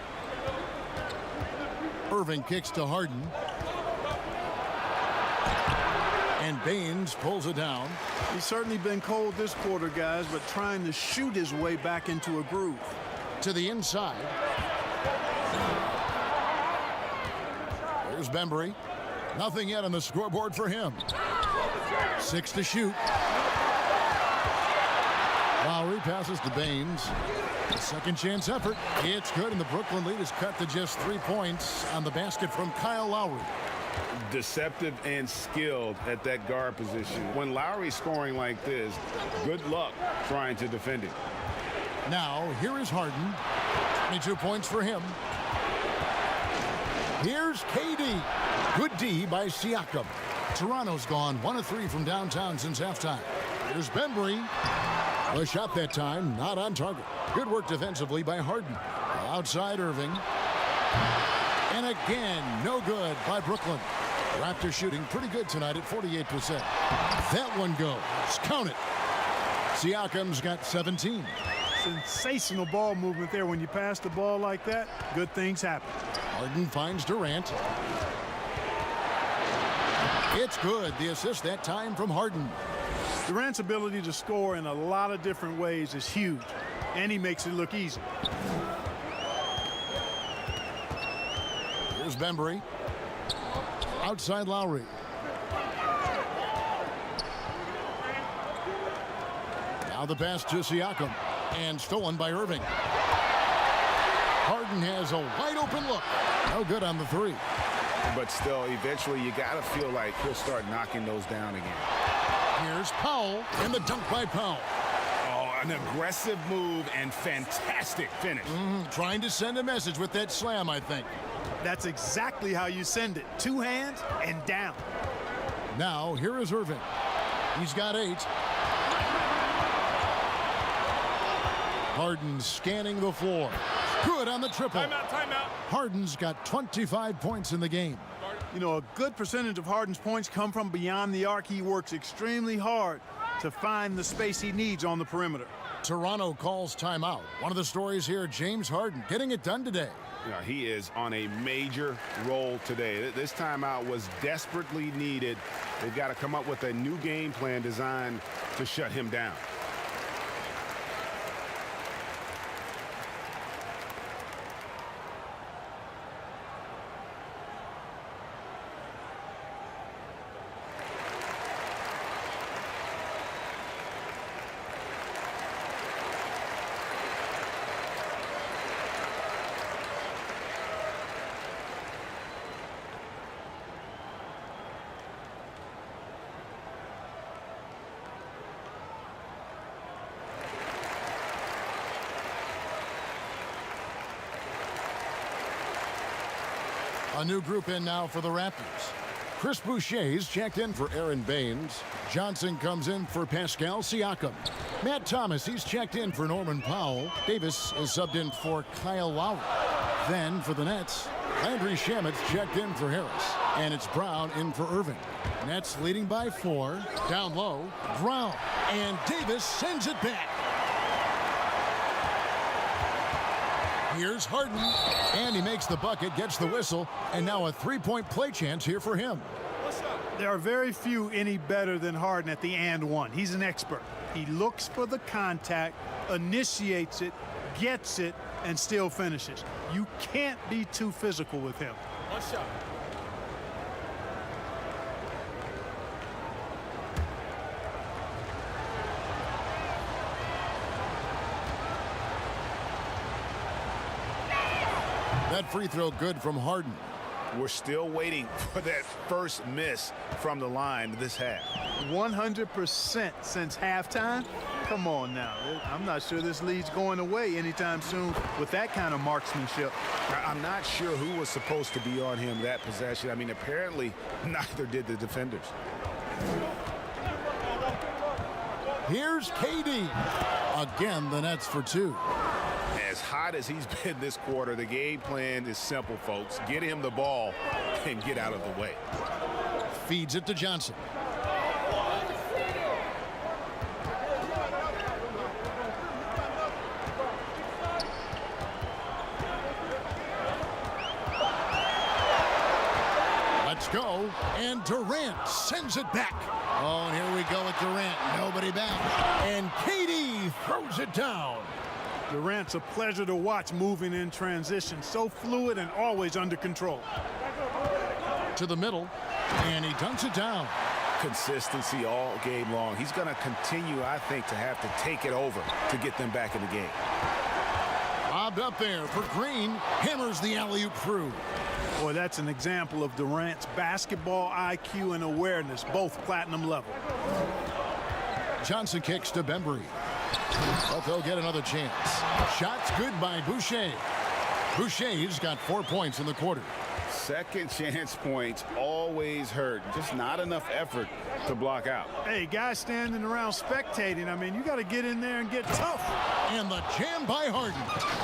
Irving kicks to Harden. And Baines pulls it down. He's certainly been cold this quarter, guys, but trying to shoot his way back into a groove. To the inside. Here's Bembry. Nothing yet on the scoreboard for him. 6 to shoot. Lowry passes to Baines. A second chance effort. It's good, and the Brooklyn lead is cut to just 3 points on the basket from Kyle Lowry. Deceptive and skilled at that guard position. When Lowry's scoring like this, good luck trying to defend him. Now, here is Harden. 22 points for him. Here's KD. Good D by Siakam. Toronto's gone 1 of 3 from downtown since halftime. Here's Bembry. A shot that time, not on target. Good work defensively by Harden. Outside Irving. And again, no good by Brooklyn. Raptors shooting pretty good tonight at 48%. That one goes. Count it. Siakam's got 17. Sensational ball movement there. When you pass the ball like that, good things happen. Harden finds Durant. It's good. The assist that time from Harden. Durant's ability to score in a lot of different ways is huge, and he makes it look easy. Here's Bembry. Outside Lowry. Now the pass to Siakam, and stolen by Irving. Harden has a wide open look. No good on the 3. But still, eventually you got to feel like he'll start knocking those down again. Here's Powell, and the dunk by Powell. Oh, an aggressive move and fantastic finish. Trying to send a message with that slam, I think. That's exactly how you send it. 2 hands and down. Now, here is Irving. He's got 8. Harden scanning the floor. Good on the triple. Timeout, timeout. Harden's got 25 points in the game. You know, a good percentage of Harden's points come from beyond the arc. He works extremely hard to find the space he needs on the perimeter. Toronto calls timeout. One of the stories here, James Harden getting it done today. Yeah, he is on a major roll today. This timeout was desperately needed. They've got to come up with a new game plan designed to shut him down. A new group in now for the Raptors. Chris Boucher's checked in for Aaron Baines. Johnson comes in for Pascal Siakam. Matt Thomas, he's checked in for Norman Powell. Davis is subbed in for Kyle Lowry. Then for the Nets, Landry Shamet's checked in for Harris. And it's Brown in for Irving. Nets leading by 4. Down low, Brown. And Davis sends it back. Here's Harden, and he makes the bucket, gets the whistle, and now a 3-point play chance here for him. There are very few any better than Harden at the and one. He's an expert. He looks for the contact, initiates it, gets it, and still finishes. You can't be too physical with him. One shot. That free throw good from Harden. We're still waiting for that first miss from the line this half. 100% since halftime? Come on now. I'm not sure this lead's going away anytime soon with that kind of marksmanship. I'm not sure who was supposed to be on him that possession. I mean, apparently neither did the defenders. Here's KD. Again, the Nets for 2. As hot as he's been this quarter, the game plan is simple, folks. Get him the ball and get out of the way. Feeds it to Johnson. Let's go. and Durant sends it back. Oh, and here we go with Durant. Nobody back. And KD throws it down. Durant's a pleasure to watch moving in transition. So fluid and always under control. To the middle, and he dunks it down. Consistency all game long. He's going to continue, I think, to have to take it over to get them back in the game. Lobbed up there for Green. Hammers the alley-oop through. Boy, that's an example of Durant's basketball IQ and awareness, both platinum level. Johnson kicks to Bembry. But they'll get another chance. Shots good by Boucher. Boucher's got 4 points in the quarter. Second chance points always hurt. Just not enough effort to block out. Hey, guys standing around spectating, I mean, you got to get in there and get tough. And the jam by Harden.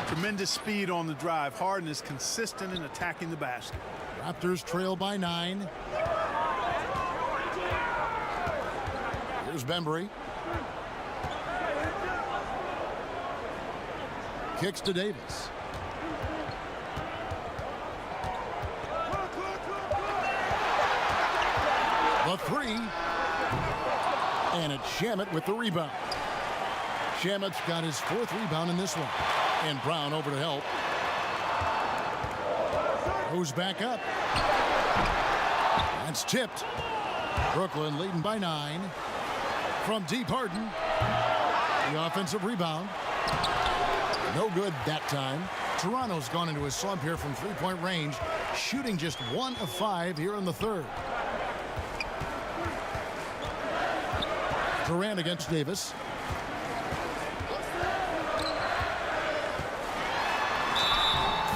Tremendous speed on the drive. Harden is consistent in attacking the basket. Raptors trail by 9. Here's Bembry. Kicks to Davis. The three. And it's Shamet with the rebound. Shamet's got his 4th rebound in this one. And Brown over to help. Goes back up. That's tipped. Brooklyn leading by 9. From deep, Harden. The offensive rebound. No good that time. Toronto's gone into a slump here from three-point range, shooting just 1 of 5 here in the third. Durant against Davis.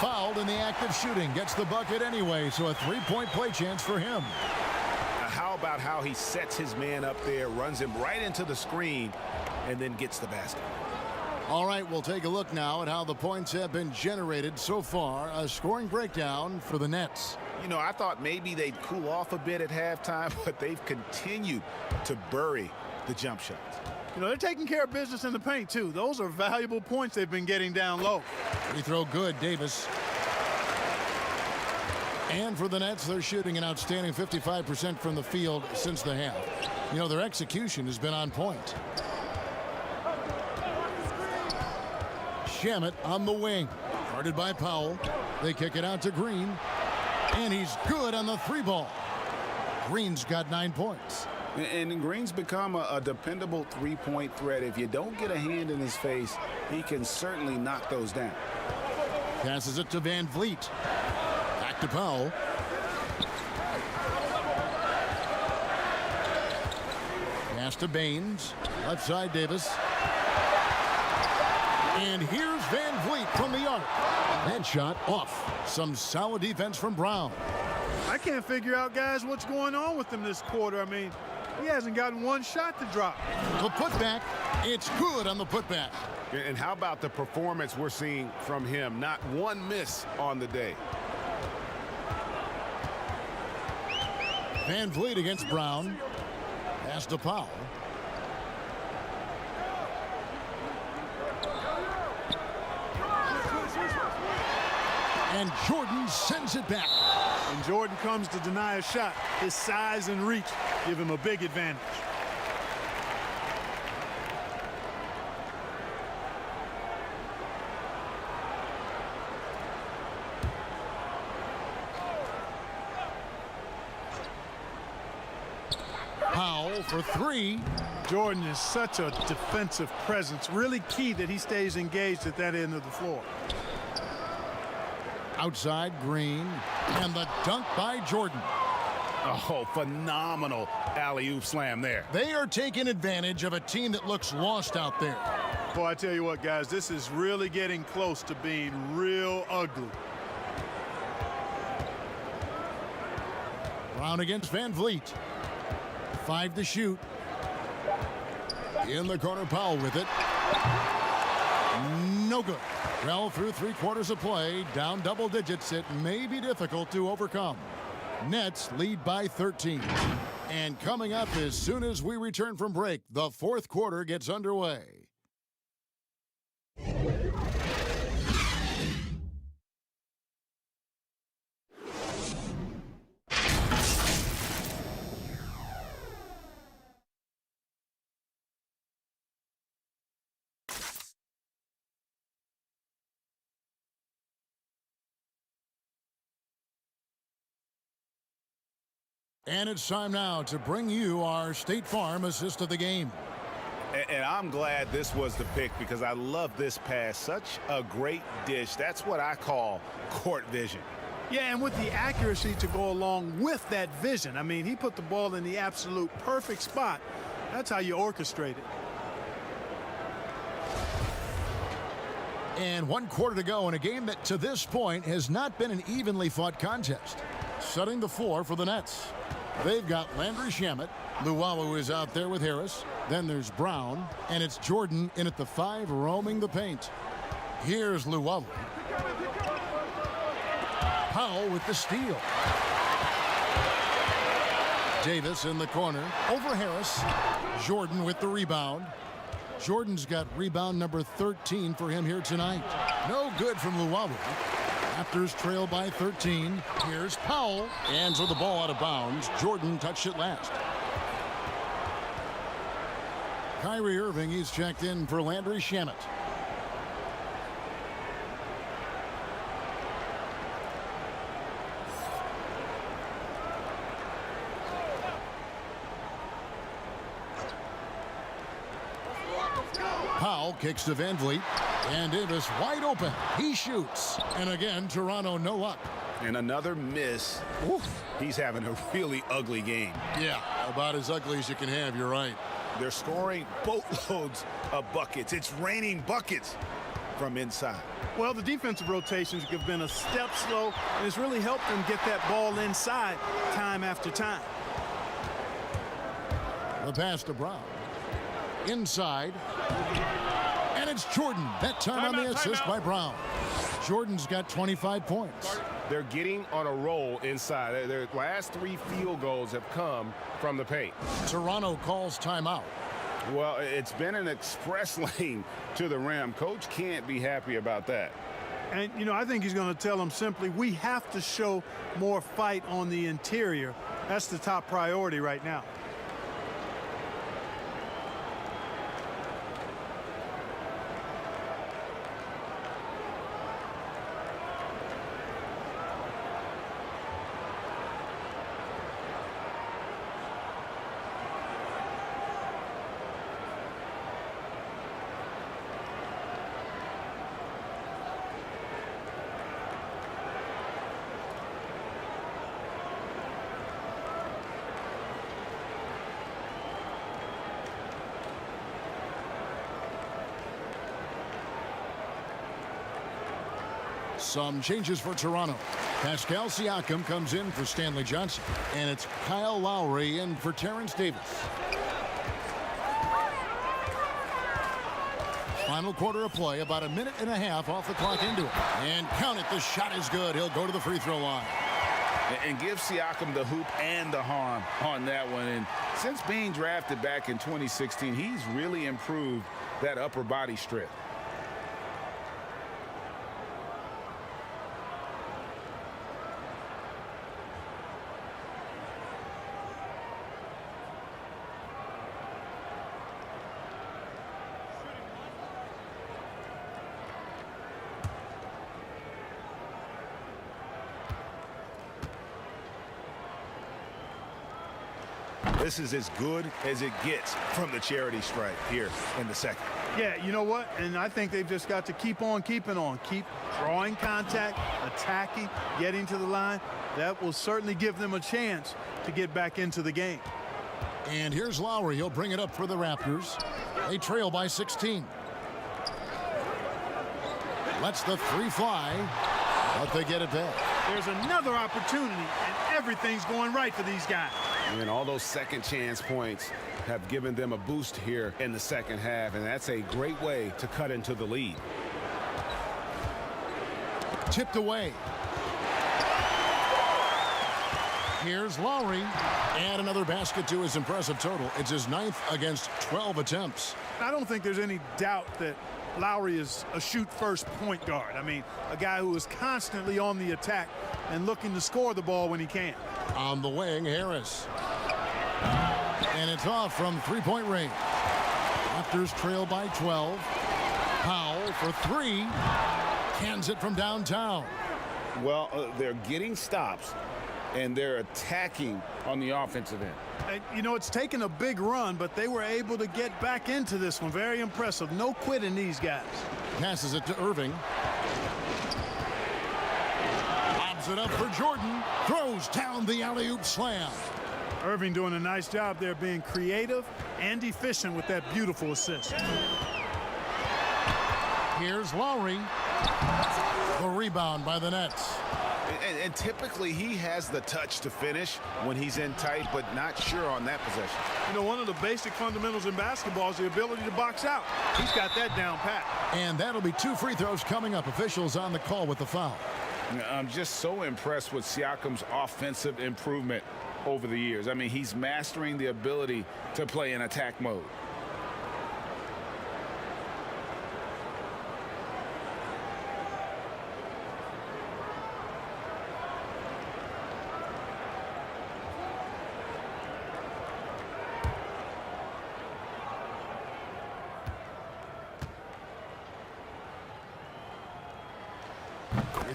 Fouled in the act of shooting. Gets the bucket anyway, so a 3-point play chance for him. Now, how about how he sets his man up there, runs him right into the screen, and then gets the basket? All right, we'll take a look now at how the points have been generated so far. A scoring breakdown for the Nets. You know, I thought maybe they'd cool off a bit at halftime, but they've continued to bury the jump shots. You know, they're taking care of business in the paint, too. Those are valuable points they've been getting down low. Free throw good, Davis. And for the Nets, they're shooting an outstanding 55% from the field since the half. You know, their execution has been on point. Shamet on the wing. Guarded by Powell. They kick it out to Green. And he's good on the 3-ball. Green's got 9 points. And Green's become a dependable 3-point threat. If you don't get a hand in his face, he can certainly knock those down. Passes it to Van Vliet. Back to Powell. Pass to Baines. Left side, Davis. And here's Van Vliet from the arc. That shot off. Some solid defense from Brown. I can't figure out, guys, what's going on with him this quarter. I mean, he hasn't gotten one shot to drop. The putback, it's good on the putback. And how about the performance we're seeing from him? Not one miss on the day. Van Vliet against Brown. Pass to Powell. And Jordan sends it back. And Jordan comes to deny a shot. His size and reach give him a big advantage. Powell for 3. Jordan is such a defensive presence. Really key that he stays engaged at that end of the floor. Outside, Green. And the dunk by Jordan. Oh, phenomenal alley-oop slam there. They are taking advantage of a team that looks lost out there. Boy, I tell you what, guys, this is really getting close to being real ugly. Brown against Van Vliet. 5 to shoot. In the corner, Powell with it. No good. Well, through 3/4 of play, down double digits, it may be difficult to overcome. Nets lead by 13. And coming up as soon as we return from break, the 4th quarter gets underway. And it's time now to bring you our State Farm assist of the game. And I'm glad this was the pick because I love this pass. Such a great dish. That's what I call court vision. Yeah, and with the accuracy to go along with that vision. I mean, he put the ball in the absolute perfect spot. That's how you orchestrate it. And 1 quarter to go in a game that to this point has not been an evenly fought contest. Setting the floor for the Nets. They've got Landry Shamet. Luwawu is out there with Harris. Then there's Brown. And it's Jordan in at the 5 roaming the paint. Here's Luwawu. Powell with the steal. Davis in the corner. Over Harris. Jordan with the rebound. Jordan's got rebound number 13 for him here tonight. No good from Luwawu. Raptors trail by 13. Here's Powell. And so the ball out of bounds. Jordan touched it last. Kyrie Irving, he's checked in for Landry Shamet. Powell kicks to Van Vliet. And Davis wide open. He shoots. And again, Toronto no luck. And another miss. Oof. He's having a really ugly game. Yeah, about as ugly as you can have. You're right. They're scoring boatloads of buckets. It's raining buckets from inside. Well, the defensive rotations have been a step slow, and it's really helped them get that ball inside time after time. The pass to Brown. Inside. And it's Jordan. That time on the assist by Brown. Jordan's got 25 points. They're getting on a roll inside. Their last 3 field goals have come from the paint. Toronto calls timeout. Well, it's been an express lane to the rim. Coach can't be happy about that. And, you know, I think he's going to tell them simply, we have to show more fight on the interior. That's the top priority right now. Some changes for Toronto. Pascal Siakam comes in for Stanley Johnson. And it's Kyle Lowry in for Terrence Davis. Final quarter of play, about a minute and a half off the clock into it. And count it, the shot is good. He'll go to the free throw line. And give Siakam the hoop and the harm on that one. And since being drafted back in 2016, he's really improved that upper body strength. This is as good as it gets from the charity stripe here in the second. Yeah, you know what? And I think they've just got to keep on keeping on. Keep drawing contact, attacking, getting to the line. That will certainly give them a chance to get back into the game. And here's Lowry. He'll bring it up for the Raptors. They trail by 16. Lets the 3 fly, but they get it back. There's another opportunity, and everything's going right for these guys. And all those second chance points have given them a boost here in the second half, and that's a great way to cut into the lead. Tipped away. Here's Lowry. And another basket to his impressive total. It's his 9th against 12 attempts. I don't think there's any doubt that Lowry is a shoot-first point guard. I mean, a guy who is constantly on the attack and looking to score the ball when he can. On the wing, Harris. And it's off from three-point range. Raptors trail by 12. Powell for 3. Cans it from downtown. Well, they're getting stops, and they're attacking on the offensive end. You know, it's taken a big run, but they were able to get back into this one. Very impressive. No quitting these guys. Passes it to Irving. Lobs it up for Jordan. Throws down the alley-oop slam. Irving doing a nice job there being creative and efficient with that beautiful assist. Here's Lowry. The rebound by the Nets. And typically he has the touch to finish when he's in tight, but not sure on that possession. You know, one of the basic fundamentals in basketball is the ability to box out. He's got that down pat. And that'll be 2 free throws coming up. Officials on the call with the foul. I'm just so impressed with Siakam's offensive improvement over the years. I mean, he's mastering the ability to play in attack mode.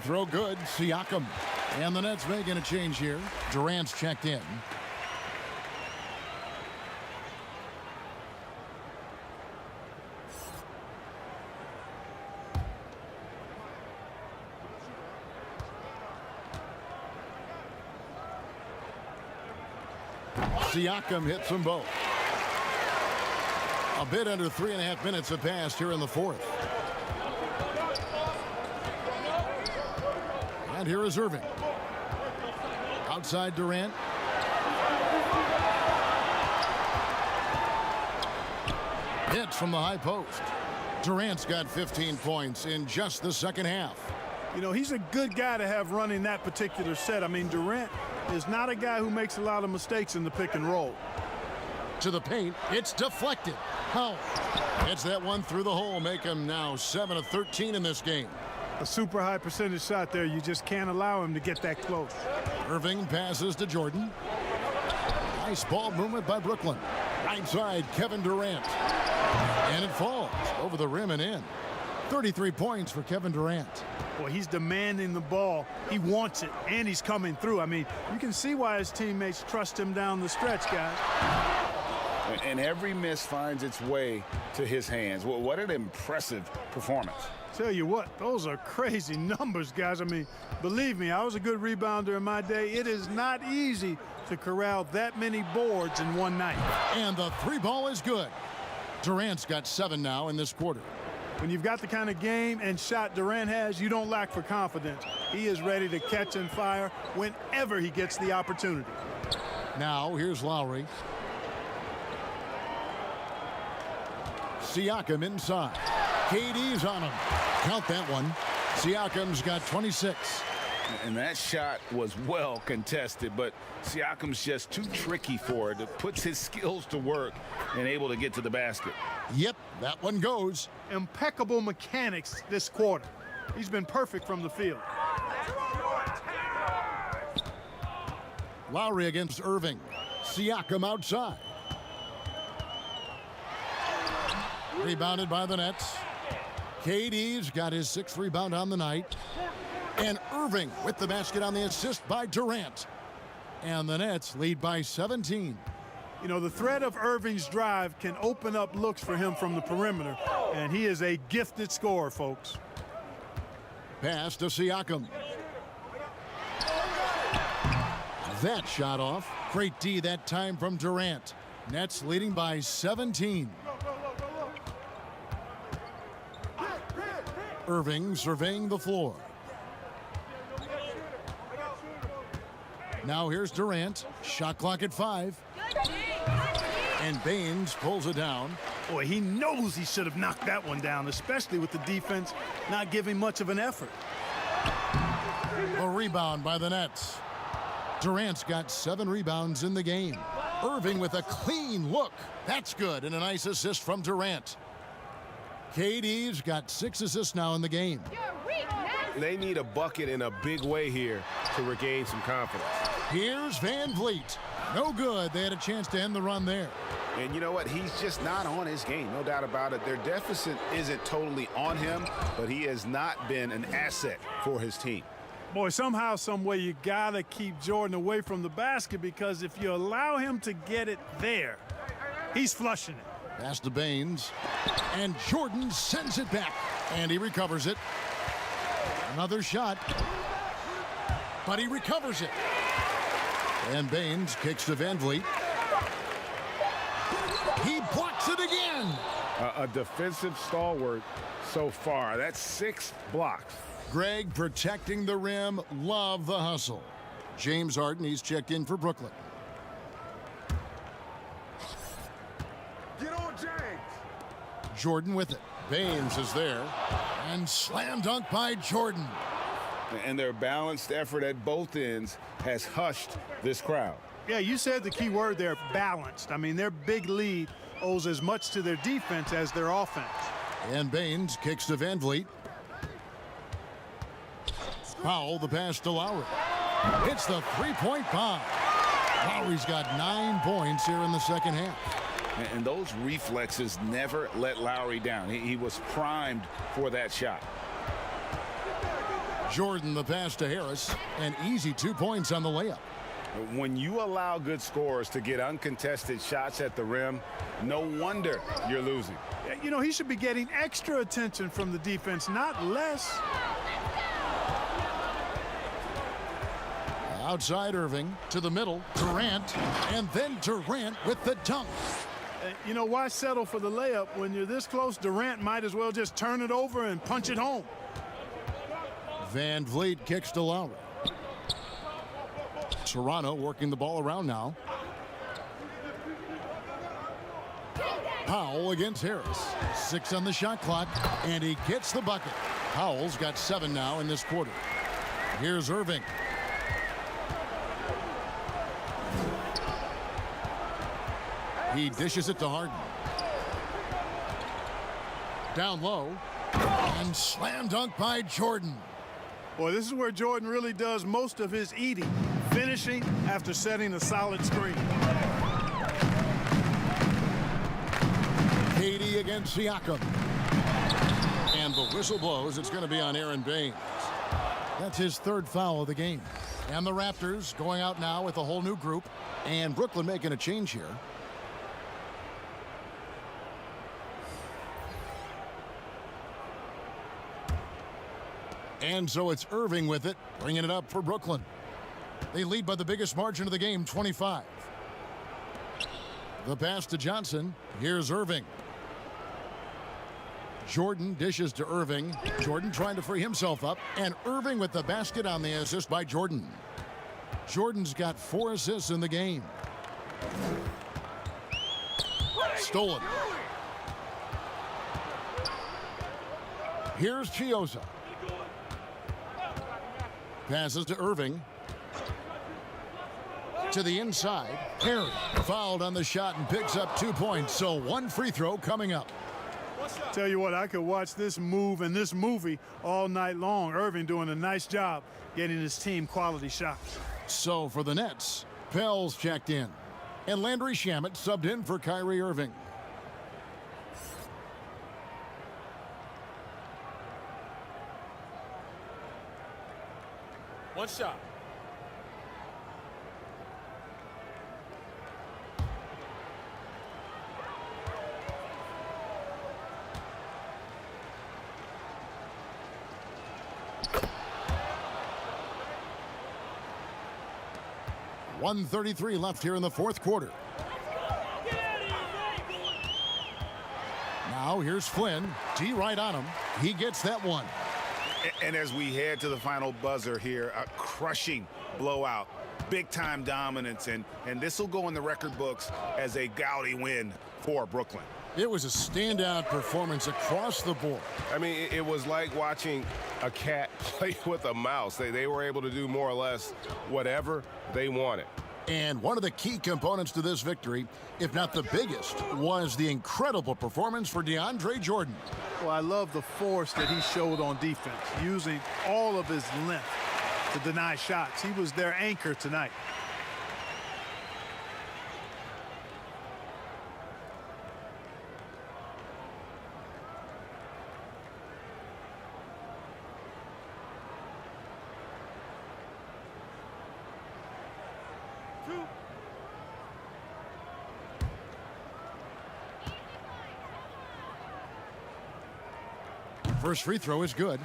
Free throw good. Siakam. And the Nets making a change here. Durant's checked in. Siakam hits them both. A bit under 3.5 minutes have passed here in the fourth. And here is Irving. Outside Durant. Hits from the high post. Durant's got 15 points in just the second half. You know, he's a good guy to have running that particular set. I mean, Durant is not a guy who makes a lot of mistakes in the pick and roll. To the paint, it's deflected. Howell hits that one through the hole, make him now 7 of 13 in this game. A super high percentage shot there. You just can't allow him to get that close. Irving passes to Jordan. Nice ball movement by Brooklyn. Right side, Kevin Durant. And it falls over the rim and in. 33 points for Kevin Durant. Well, he's demanding the ball. He wants it, and he's coming through. I mean, you can see why his teammates trust him down the stretch, guys. And every miss finds its way to his hands. Well, what an impressive performance. Tell you what, those are crazy numbers, guys. I mean, believe me, I was a good rebounder in my day. It is not easy to corral that many boards in one night. And the three ball is good. Durant's got 7 now in this quarter. When you've got the kind of game and shot Durant has, you don't lack for confidence. He is ready to catch and fire whenever he gets the opportunity. Now, here's Lowry. Siakam inside. KD's on him. Count that one. Siakam's got 26. And that shot was well contested, but Siakam's just too tricky for it. It puts his skills to work and able to get to the basket. Yep, that one goes. Impeccable mechanics this quarter. He's been perfect from the field. Lowry against Irving. Siakam outside. Rebounded by the Nets. KD's got his 6th rebound on the night. And Irving with the basket on the assist by Durant. And the Nets lead by 17. You know, the threat of Irving's drive can open up looks for him from the perimeter. And he is a gifted scorer, folks. Pass to Siakam. That shot off. Great D that time from Durant. Nets leading by 17. Irving surveying the floor. Now here's Durant. Shot clock at 5. And Baines pulls it down. Boy, he knows he should have knocked that one down, especially with the defense not giving much of an effort. A rebound by the Nets. Durant's got 7 rebounds in the game. Irving with a clean look. That's good. And a nice assist from Durant. KD's got 6 assists now in the game. They need a bucket in a big way here to regain some confidence. Here's Van Vliet. No good. They had a chance to end the run there. And you know what? He's just not on his game. No doubt about it. Their deficit isn't totally on him, but he has not been an asset for his team. Boy, somehow, some way, you got to keep Jordan away from the basket, because if you allow him to get it there, he's flushing it. Pass to Baines, and Jordan sends it back, and he recovers it. Another shot, but he recovers it. And Baines kicks to Van Vliet. He blocks it again. A defensive stalwart so far. That's 6 blocks. Greg protecting the rim. Love the hustle. James Harden, he's checked in for Brooklyn. Get on, James. Jordan with it. Baines is there. And slam dunk by Jordan. And their balanced effort at both ends has hushed this crowd. Yeah, you said the key word there, balanced. I mean, their big lead owes as much to their defense as their offense. And Baines kicks to Van Vliet. Powell, the pass to Lowry. It's the three-point bomb. Lowry's got 9 points here in the second half. And those reflexes never let Lowry down. He was primed for that shot. Jordan, the pass to Harris. An easy 2 points on the layup. When you allow good scorers to get uncontested shots at the rim, no wonder you're losing. You know, he should be getting extra attention from the defense, not less. Outside Irving to the middle, Durant, and then Durant with the dunk. You know, why settle for the layup when you're this close? Durant might as well just turn it over and punch it home. Van Vliet kicks to Lowry. Toronto working the ball around now. Powell against Harris. 6 on the shot clock, and he gets the bucket. Powell's got 7 now in this quarter. Here's Irving. He dishes it to Harden. Down low, and slam dunk by Jordan. Boy, this is where Jordan really does most of his eating, finishing after setting a solid screen. Katie against Siakam. And the whistle blows. It's going to be on Aaron Baines. That's his 3rd foul of the game. And the Raptors going out now with a whole new group. And Brooklyn making a change here. And so it's Irving with it, bringing it up for Brooklyn. They lead by the biggest margin of the game, 25. The pass to Johnson. Here's Irving. Jordan dishes to Irving. Jordan trying to free himself up. And Irving with the basket on the assist by Jordan. Jordan's got 4 assists in the game. Stolen. Here's Chioza. Passes to Irving. To the inside. Perry fouled on the shot and picks up 2 points. So 1 free throw coming up. Tell you what, I could watch this move and this movie all night long. Irving doing a nice job getting his team quality shots. So for the Nets, Pell's checked in. And Landry Shamet subbed in for Kyrie Irving. One shot. .133 left here in the 4th quarter. Now here's Flynn. D right on him. He gets that one. And as we head to the final buzzer here, a crushing blowout, big-time dominance, and this will go in the record books as a gaudy win for Brooklyn. It was a standout performance across the board. I mean, it was like watching a cat play with a mouse. They were able to do more or less whatever they wanted. And one of the key components to this victory, if not the biggest, was the incredible performance for DeAndre Jordan. Well, I love the force that he showed on defense, using all of his length to deny shots. He was their anchor tonight. First free throw is good.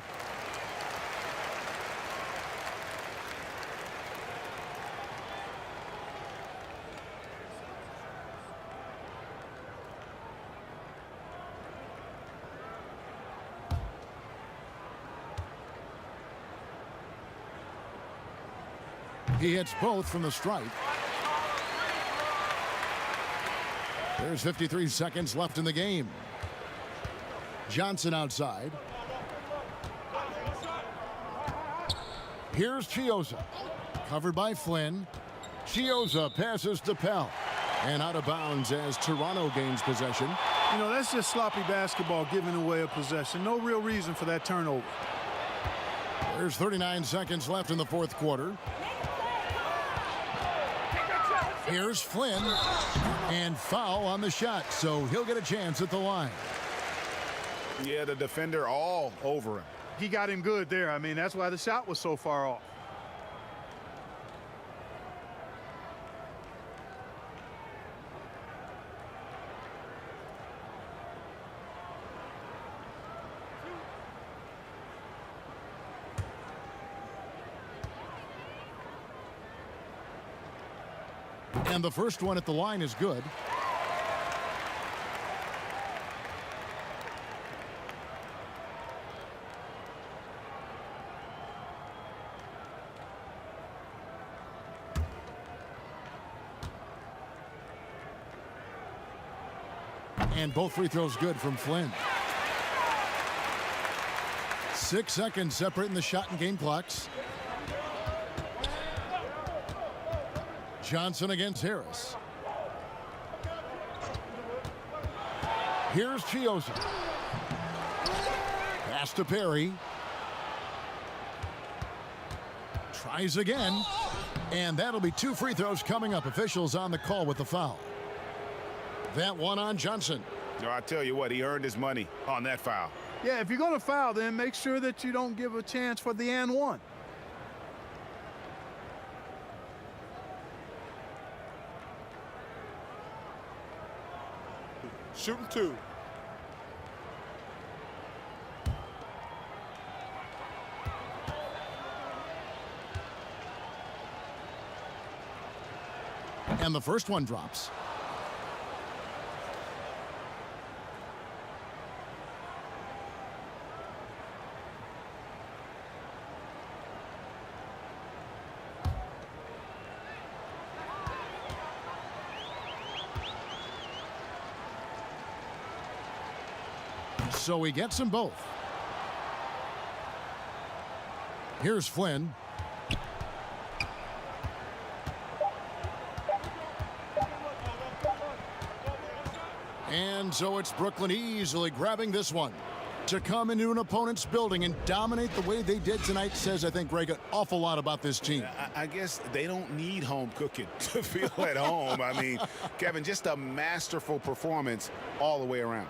He hits both from the stripe. There's 53 seconds left in the game. Johnson outside. Here's Chioza. Covered by Flynn. Chioza passes to Pell. And out of bounds as Toronto gains possession. You know, that's just sloppy basketball, giving away a possession. No real reason for that turnover. There's 39 seconds left in the fourth quarter. Here's Flynn, and foul on the shot, so he'll get a chance at the line. Yeah, the defender all over him. He got him good there. I mean, that's why the shot was so far off. And the first one at the line is good. And both free throws good from Flynn. 6 seconds separating the shot and game clocks. Johnson against Harris. Here's Chioza. Pass to Perry. Tries again. And that'll be 2 free throws coming up. Officials on the call with the foul. That one on Johnson. No, I tell you what, he earned his money on that foul. Yeah, if you're going to foul, then make sure that you don't give a chance for the and one. Shooting 2. And the first one drops. So he gets them both. Here's Flynn. And so it's Brooklyn easily grabbing this one. To come into an opponent's building and dominate the way they did tonight says, I think, Greg, an awful lot about this team. I guess they don't need home cooking to feel at home. I mean, Kevin, just a masterful performance all the way around.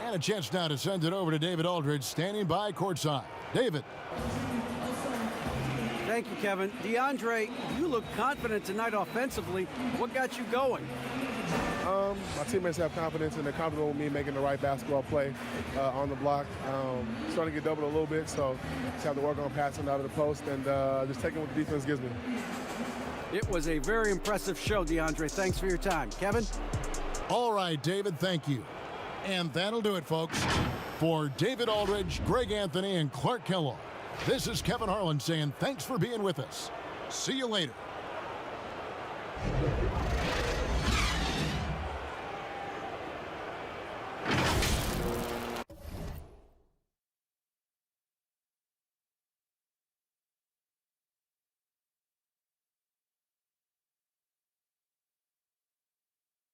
And a chance now to send it over to David Aldridge, standing by courtside. David. Thank you, Kevin. DeAndre, you look confident tonight offensively. What got you going? My teammates have confidence and they're comfortable with me making the right basketball play on the block. Starting to get doubled a little bit, so just have to work on passing out of the post and just taking what the defense gives me. It was a very impressive show, DeAndre. Thanks for your time. Kevin? All right, David, thank you. And that'll do it, folks. For David Aldridge, Greg Anthony, and Clark Kellogg, this is Kevin Harlan saying thanks for being with us. See you later.